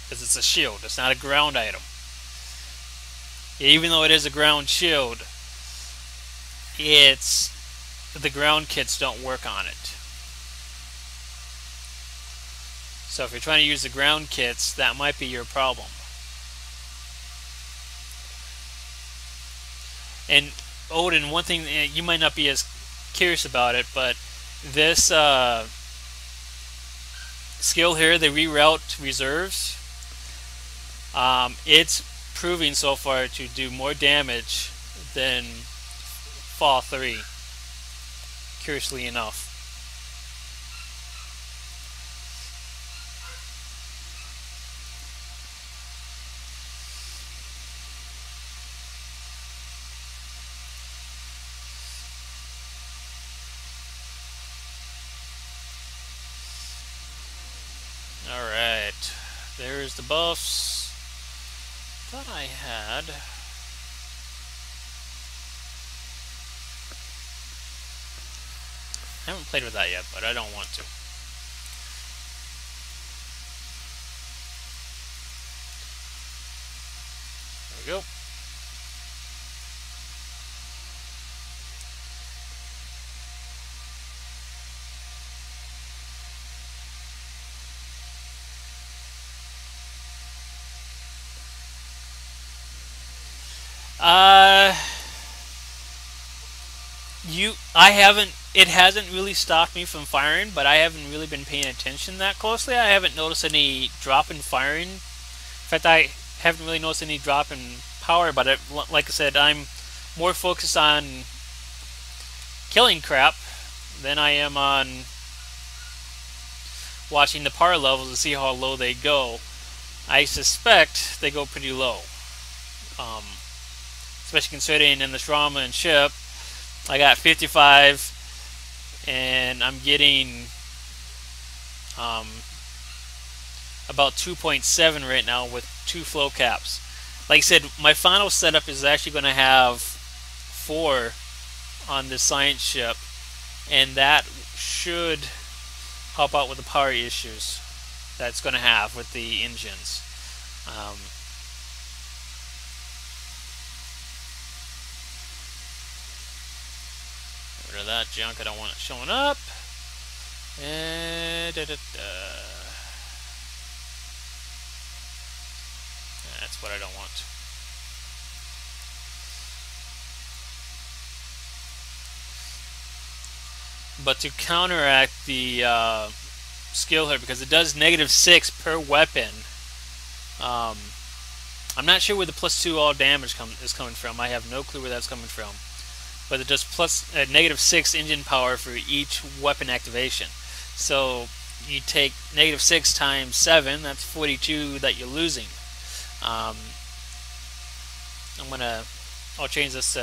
because it's a shield. It's not a ground item. Even though it is a ground shield, the ground kits don't work on it. So if you're trying to use the ground kits, that might be your problem. And Odin, one thing you might not be as curious about it, but this skill here, the reroute reserves, it's proving so far to do more damage than Fall 3, curiously enough. Alright, there's the buffs. Thought I had. I haven't played with that yet, but I don't want to. There we go. It hasn't really stopped me from firing, but I haven't really been paying attention that closely. I haven't noticed any drop in firing. In fact, I haven't really noticed any drop in power, but like I said, I'm more focused on killing crap than I am on watching the power levels to see how low they go. I suspect they go pretty low. Especially considering in this Romulan ship, I got 55, and I'm getting about 2.7 right now with 2 flow caps. Like I said, my final setup is actually going to have 4 on the science ship, and that should help out with the power issues that it's going to have with the engines. Get rid of that junk. I don't want it showing up. And That's what I don't want. But to counteract the skill here, because it does -6 per weapon, I'm not sure where the +2 all damage is coming from. I have no clue where that's coming from. But it does -6 engine power for each weapon activation. So you take -6 times 7, that's 42 that you're losing. I'll change this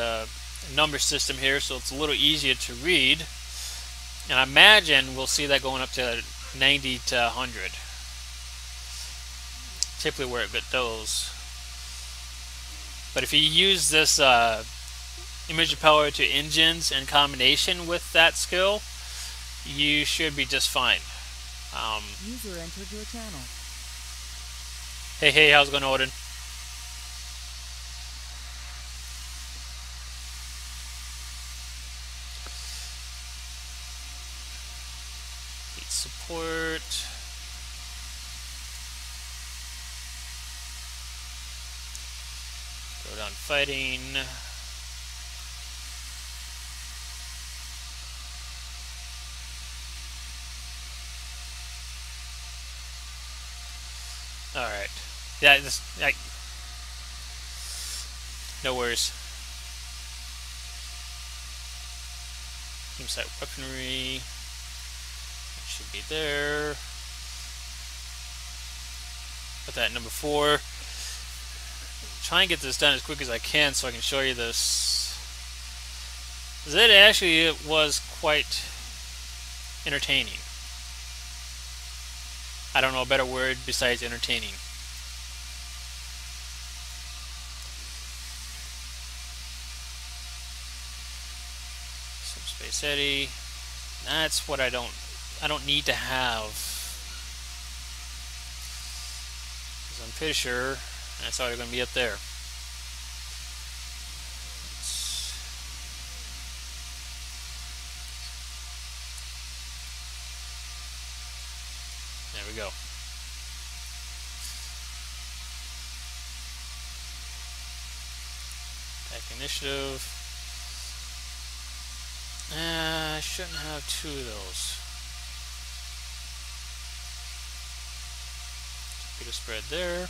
number system here so it's a little easier to read. And I imagine we'll see that going up to 90 to 100. Typically where it goes. But if you use this image power to engines in combination with that skill, you should be just fine. User entered your channel. Hey, how's it going, Odin? Need support. Go down fighting. Alright. Yeah, no worries. Team site weaponry. That should be there. Put that at number 4. Try and get this done as quick as I can so I can show you this. It actually was quite entertaining. I don't know a better word besides entertaining. Subspace Eddy. That's what I don't need to have. Because I'm pretty sure that's already going to be up there. There we go. Attack initiative. I shouldn't have 2 of those. Torpedo spread there.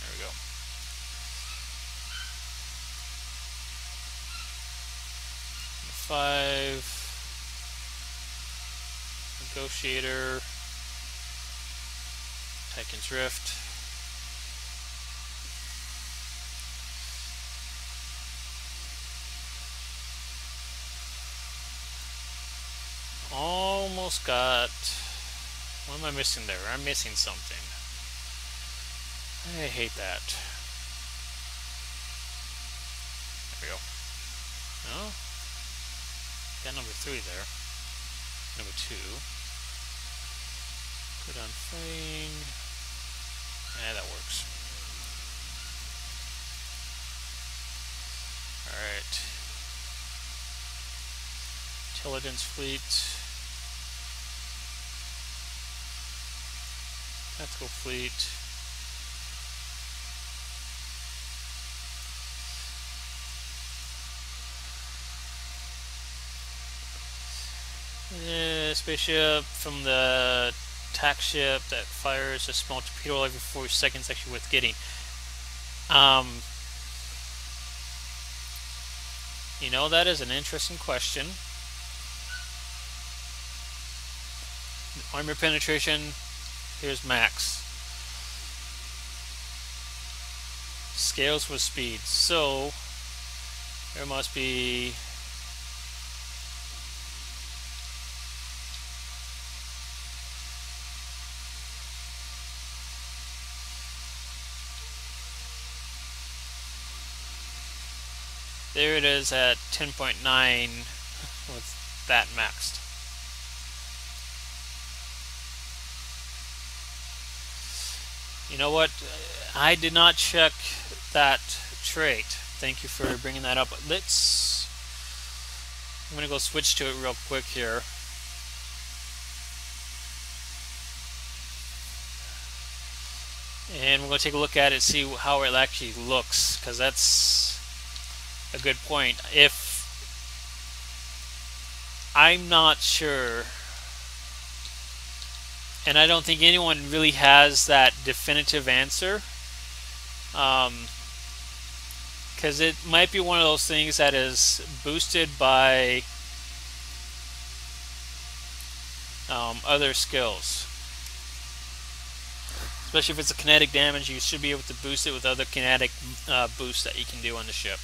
There we go. Number 5. Negotiator. Titan's Rift. Almost got... What am I missing there? I'm missing something. I hate that. There we go. No? Got number 3 there. Number 2. Put on fighting. Yeah, that works. Alright. Intelligence fleet. Tactical fleet. Spaceship from the attack ship that fires a small torpedo every 4 seconds, actually worth getting. You know, that is an interesting question. Armor penetration, here's max. Scales with speed, so there must be there it is at 10.9 with that maxed. You know what? I did not check that trait. Thank you for bringing that up. Let's I'm gonna go switch to it real quick here. And we're going to take a look at it, see how it actually looks, because that's a good point. If I'm not sure, and I don't think anyone really has that definitive answer, because it might be one of those things that is boosted by other skills. Especially if it's a kinetic damage, you should be able to boost it with other kinetic boosts that you can do on the ship.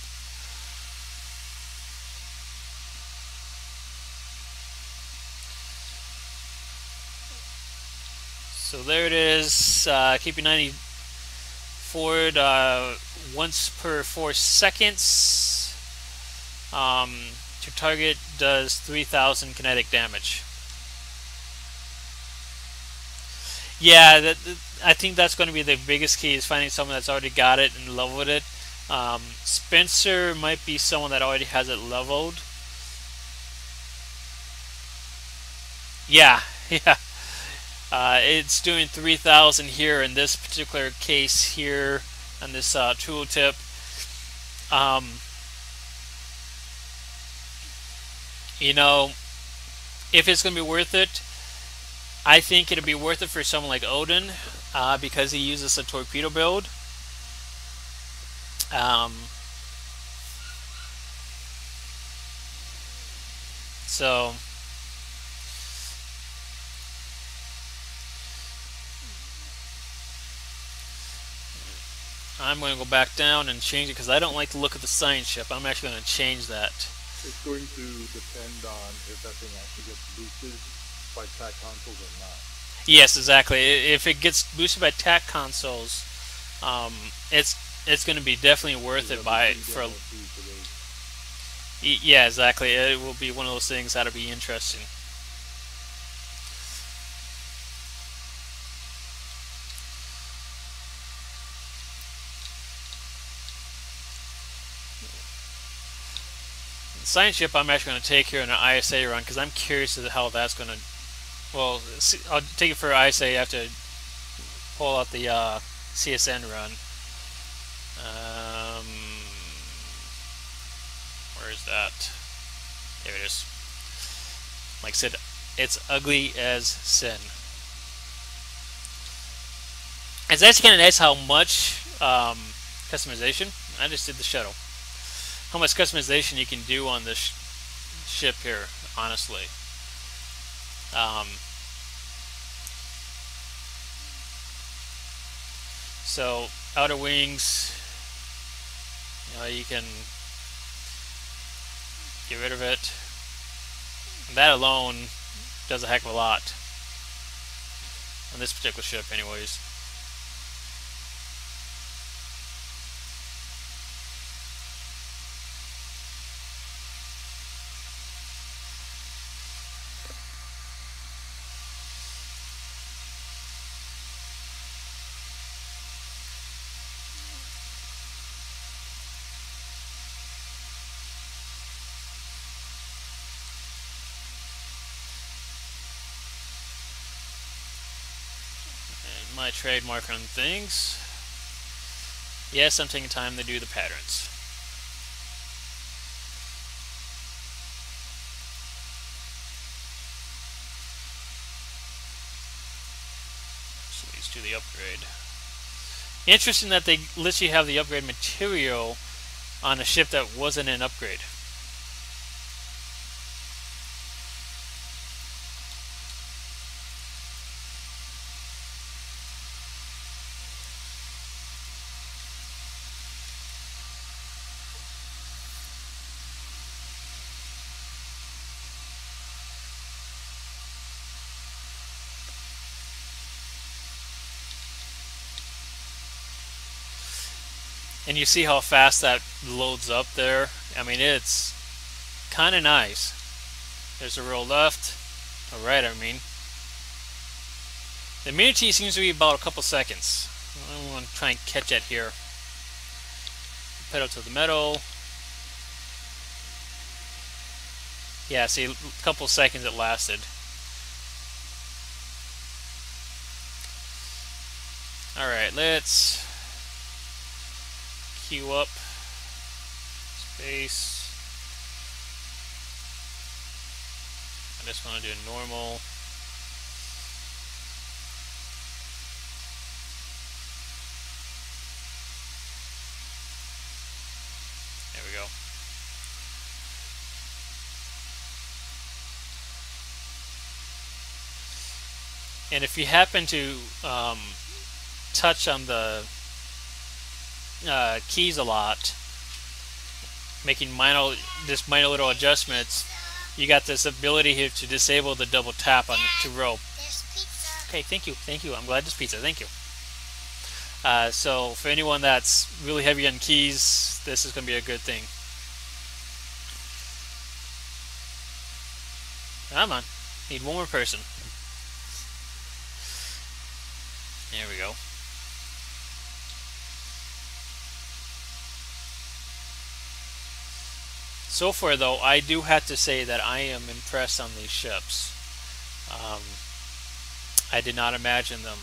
So there it is. Keep your 90 forward once per 4 seconds. Your target does 3,000 kinetic damage. Yeah, I think that's going to be the biggest key, is finding someone that's already got it and leveled it. Spencer might be someone that already has it leveled. Yeah, yeah. It's doing 3,000 here in this particular case here on this tooltip. You know, if it's going to be worth it, I think it'll be worth it for someone like Odin, because he uses a torpedo build. So I'm going to go back down and change it, because I don't like to look at the science ship. I'm actually going to change that. It's going to depend on if that thing actually gets boosted by TAC consoles or not. Yes, exactly. If it gets boosted by TAC consoles, it's going to be definitely worth it yeah, exactly. It will be one of those things that'll be interesting. The science ship I'm actually going to take here in an ISA run, because I'm curious as to how that's going to. Well, I'll take it for ISA after pull out the CSN run. Where is that? There it is. Like I said, it's ugly as sin. It's actually kind of nice how much customization. I just did the shuttle. How much customization you can do on this ship here, honestly. So outer wings, you can get rid of it. That alone does a heck of a lot on this particular ship, anyways. My trademark on things. Yes, I'm taking time to do the patterns. So let's do the upgrade. Interesting that they literally have the upgrade material on a ship that wasn't an upgrade. And you see how fast that loads up there. I mean, it's kind of nice. There's a row left, or right, I mean. The immunity seems to be about a couple seconds. I want to try and catch it here. Pedal to the metal. Yeah, see, a couple seconds it lasted. Alright, let's queue up. Space. I just want to do normal. There we go. And if you happen to touch on the keys a lot, making minor little adjustments, you got this ability here to disable the double tap on to rope. There's pizza. Okay, thank you. I'm glad there's pizza. Thank you. So for anyone that's really heavy on keys, this is going to be a good thing. Come on, need one more person. There we go. So far, though, I do have to say that I am impressed on these ships. I did not imagine them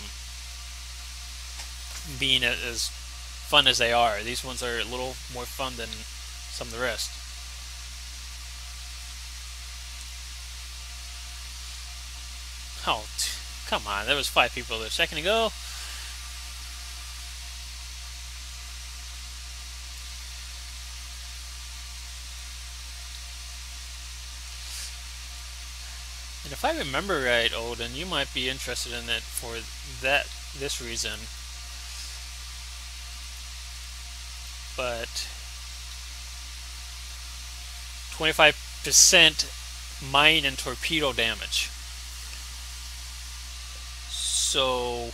being as fun as they are. These ones are a little more fun than some of the rest. Oh, come on. There was 5 people there a second ago. And if I remember right, Odin, you might be interested in it for this reason. But 25% mine and torpedo damage. So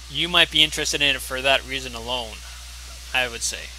you might be interested in it for that reason alone, I would say.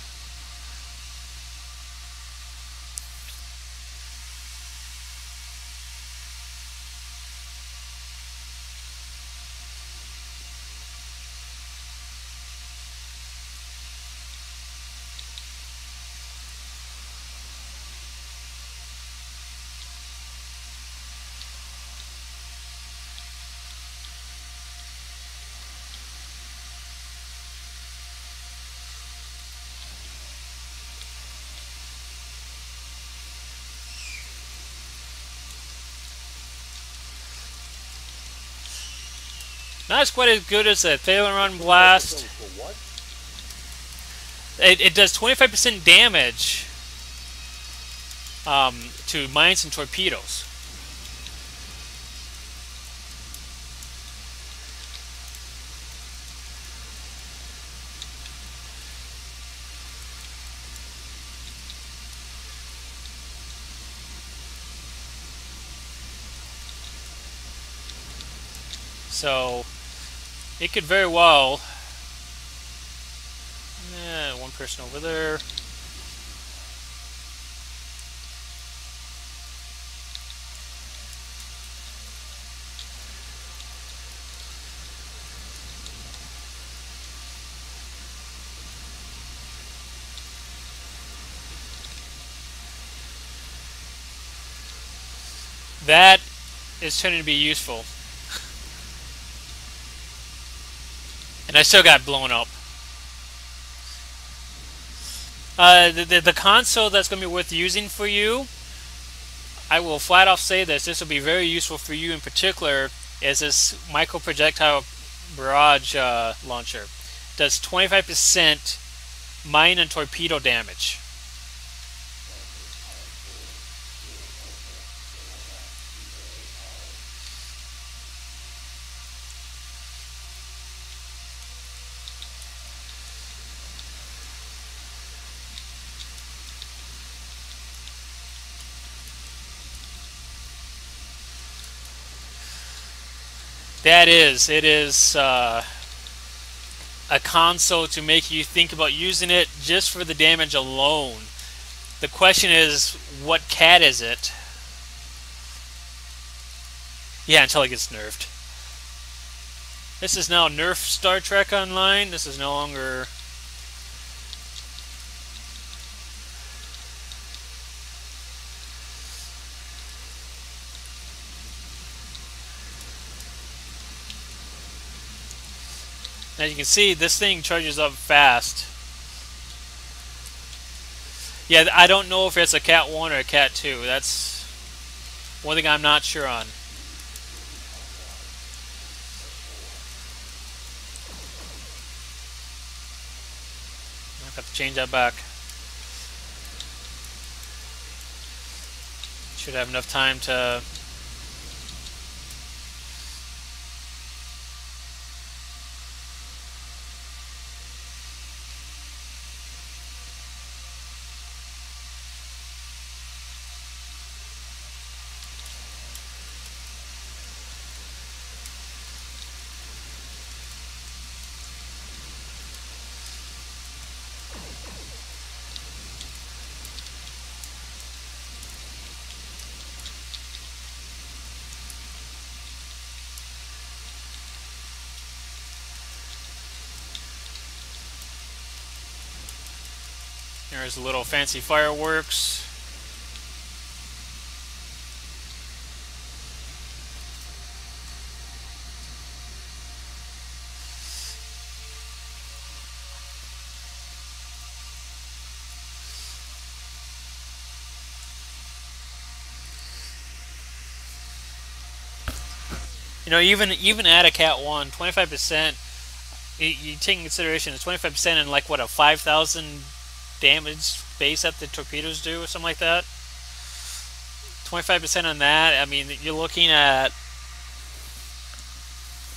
Not quite as good as a Thaleron Blast. For what? It does 25% damage to mines and torpedoes. So it could very well. One person over there. That is turning to be useful. And I still got blown up. The console that's going to be worth using for you, I will flat off say this will be very useful for you in particular, is this micro projectile barrage launcher. It does 25% mine and torpedo damage. It is a console to make you think about using it just for the damage alone. The question is, what cat is it? Yeah, until it gets nerfed. This is now Nerf Star Trek Online. This is no longer... As you can see, this thing charges up fast. Yeah, I don't know if it's a Cat 1 or a Cat 2. That's one thing I'm not sure on. I have to change that back. Should have enough time to... There's a little fancy fireworks. You know, even at a Cat 1, 25%, you take in consideration it's 25% and like what, a 5,000 damage base that the torpedoes do or something like that. 25% on that, I mean, you're looking at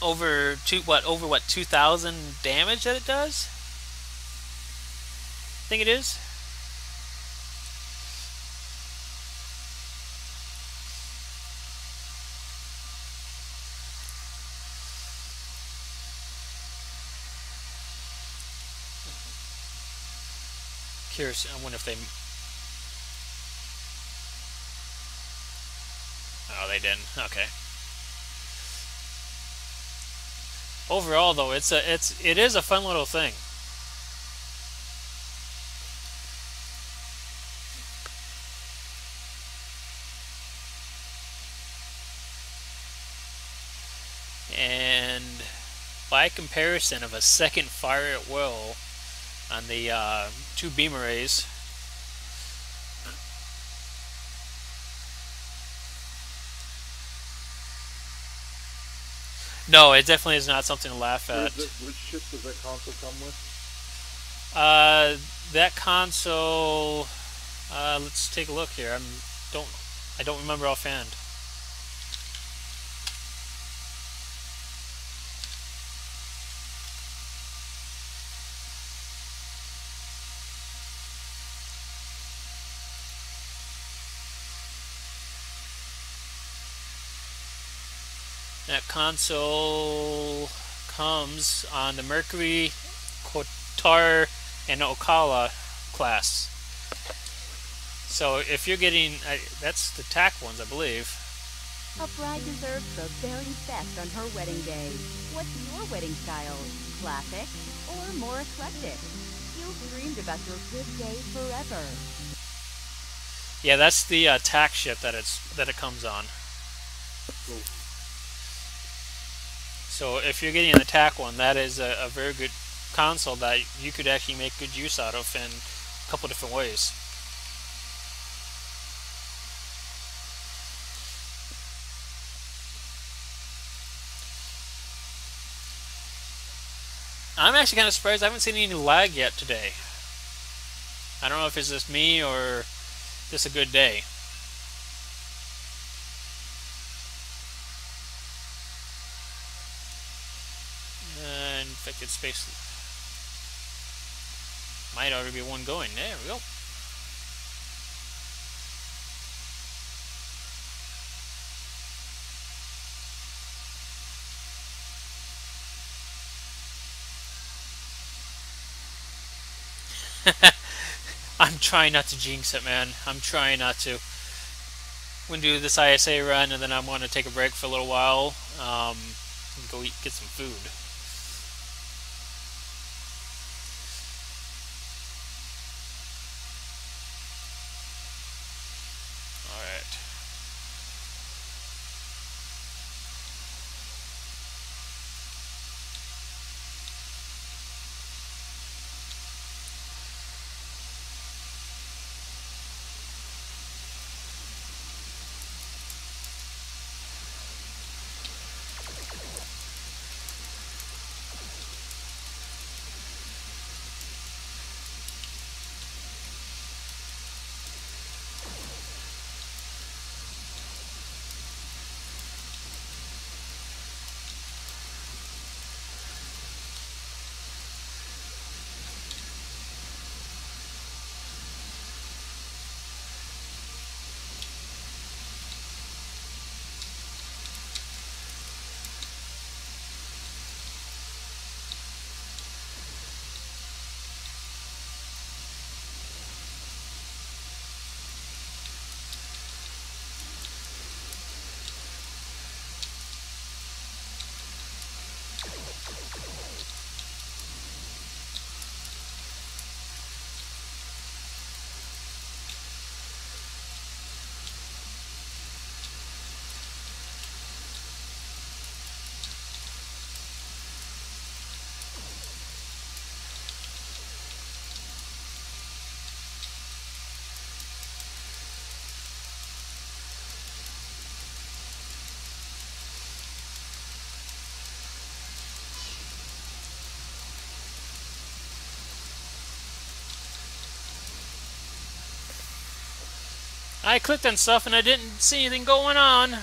over 2,000 damage that it does? I think it is. Curious, I wonder if they... Oh, they didn't. Okay. Overall, though, it is a fun little thing. And by comparison of a second fire at will on the two beam arrays, no, it definitely is not something to laugh at. Which ship does that console come with? That console. Let's take a look here. I don't remember offhand. That console comes on the Mercury, Kotar, and Ocala class. So if you're getting, that's the TAC ones, I believe. A bride deserves the very best on her wedding day. What's your wedding style? Classic or more eclectic? You've dreamed about your good day forever. Yeah, that's the TAC ship that it comes on. Cool. So if you're getting the TAC one, that is a very good console that you could actually make good use out of in a couple different ways. I'm actually kind of surprised I haven't seen any lag yet today. I don't know if it's just me or just a good day. Infected space. Might already be one going. There we go. I'm trying not to jinx it, man. I'm trying not to. I'm gonna do this ISA run, and then I'm gonna take a break for a little while. Go get some food. All right. I clicked on stuff and I didn't see anything going on.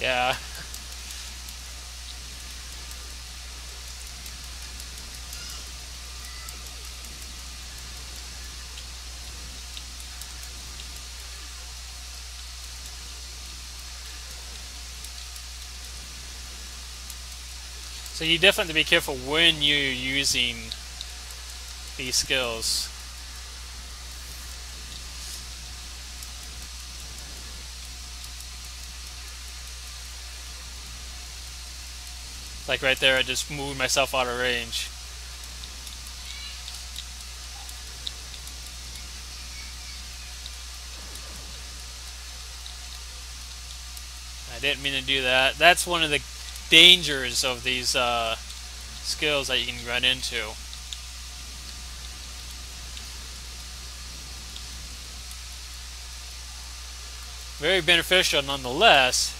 Yeah. So you definitely have to be careful when you're using these skills. Like right there, I just moved myself out of range. I didn't mean to do that. That's one of the dangers of these skills that you can run into. Very beneficial nonetheless.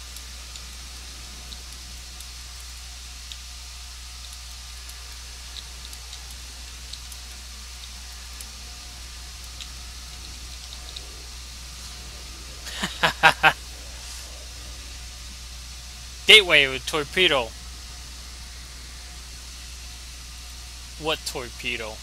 Gateway with torpedo. What torpedo?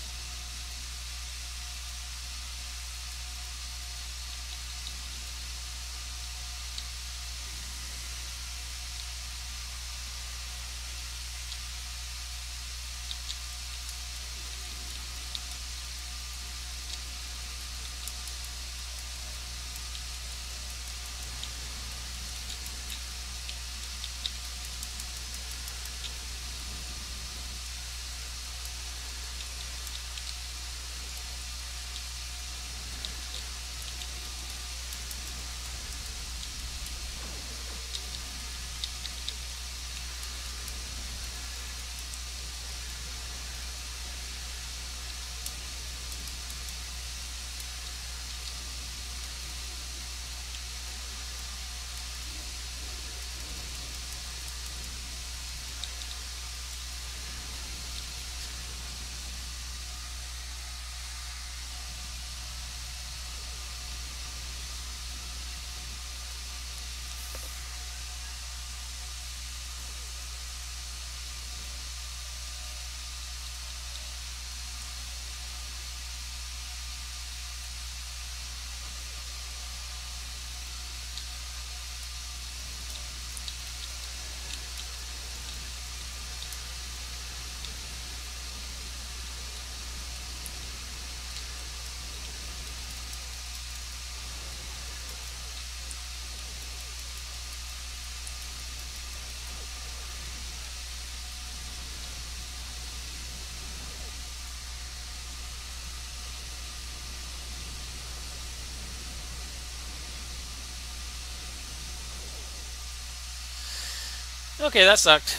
Okay, that sucked.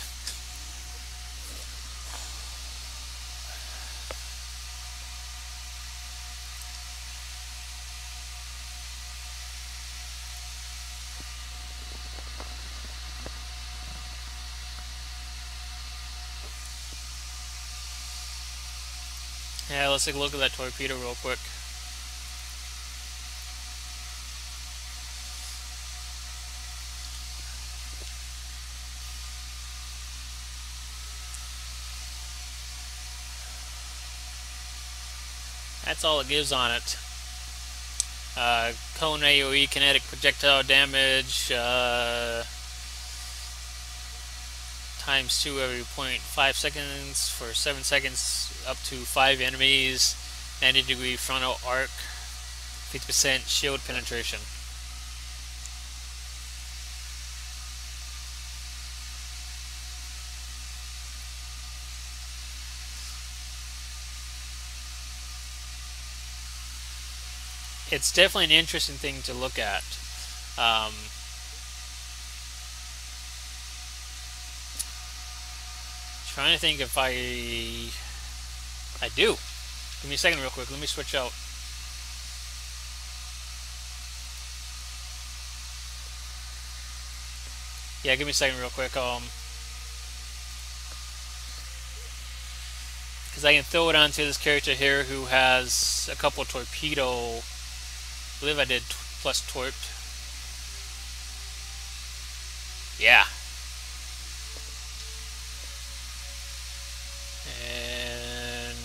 Yeah, let's take a look at that torpedo real quick. That's all it gives on it. Cone AoE, kinetic projectile damage, times 2 every 0.5 seconds for 7 seconds, up to 5 enemies, 90-degree frontal arc, 50% shield penetration. it's definitely an interesting thing to look at. Trying to think if I do. Give me a second real quick. Let me switch out. Yeah, give me a second real quick. Because I can throw it onto this character here who has a couple torpedo. I believe I did plus torp. Yeah. And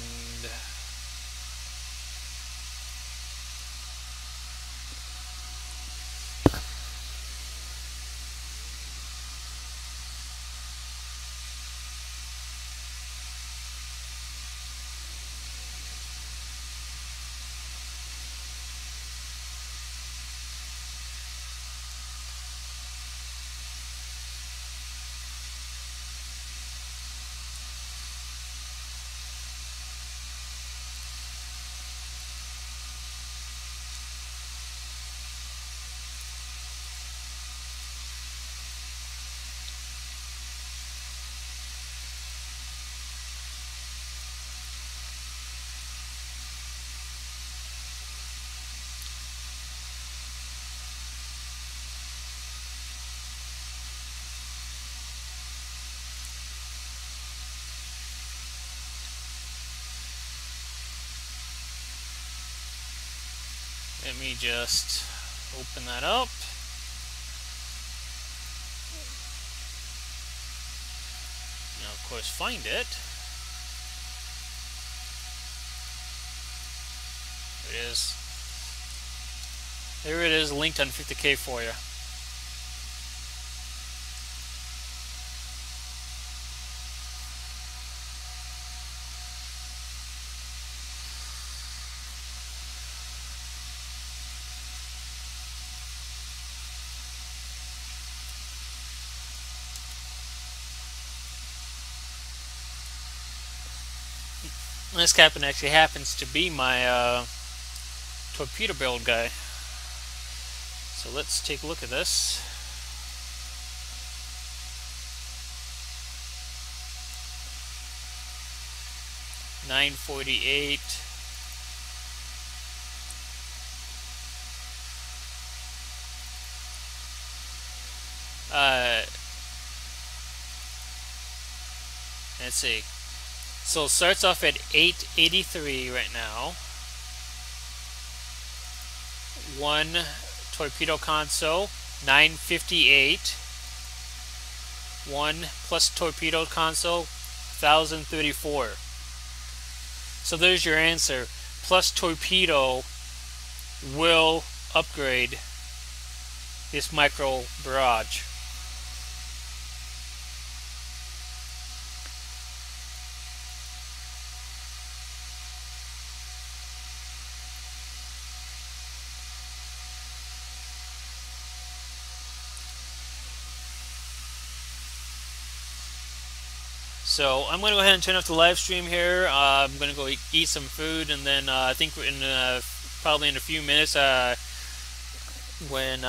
let me just open that up. Now, of course, find it. There it is. There it is, linked on 50K for you. This captain actually happens to be my torpedo build guy. So let's take a look at this. $948. Let's see. So it starts off at 883 right now. One torpedo console, 958. One plus torpedo console, 1034. So there's your answer. Plus torpedo will upgrade this micro barrage. So I'm going to go ahead and turn off the live stream here. I'm going to go eat some food, and then I think probably in a few minutes, when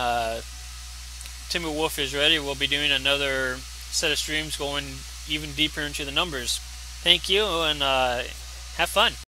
Timber Wolf is ready, we'll be doing another set of streams going even deeper into the numbers. Thank you, and have fun.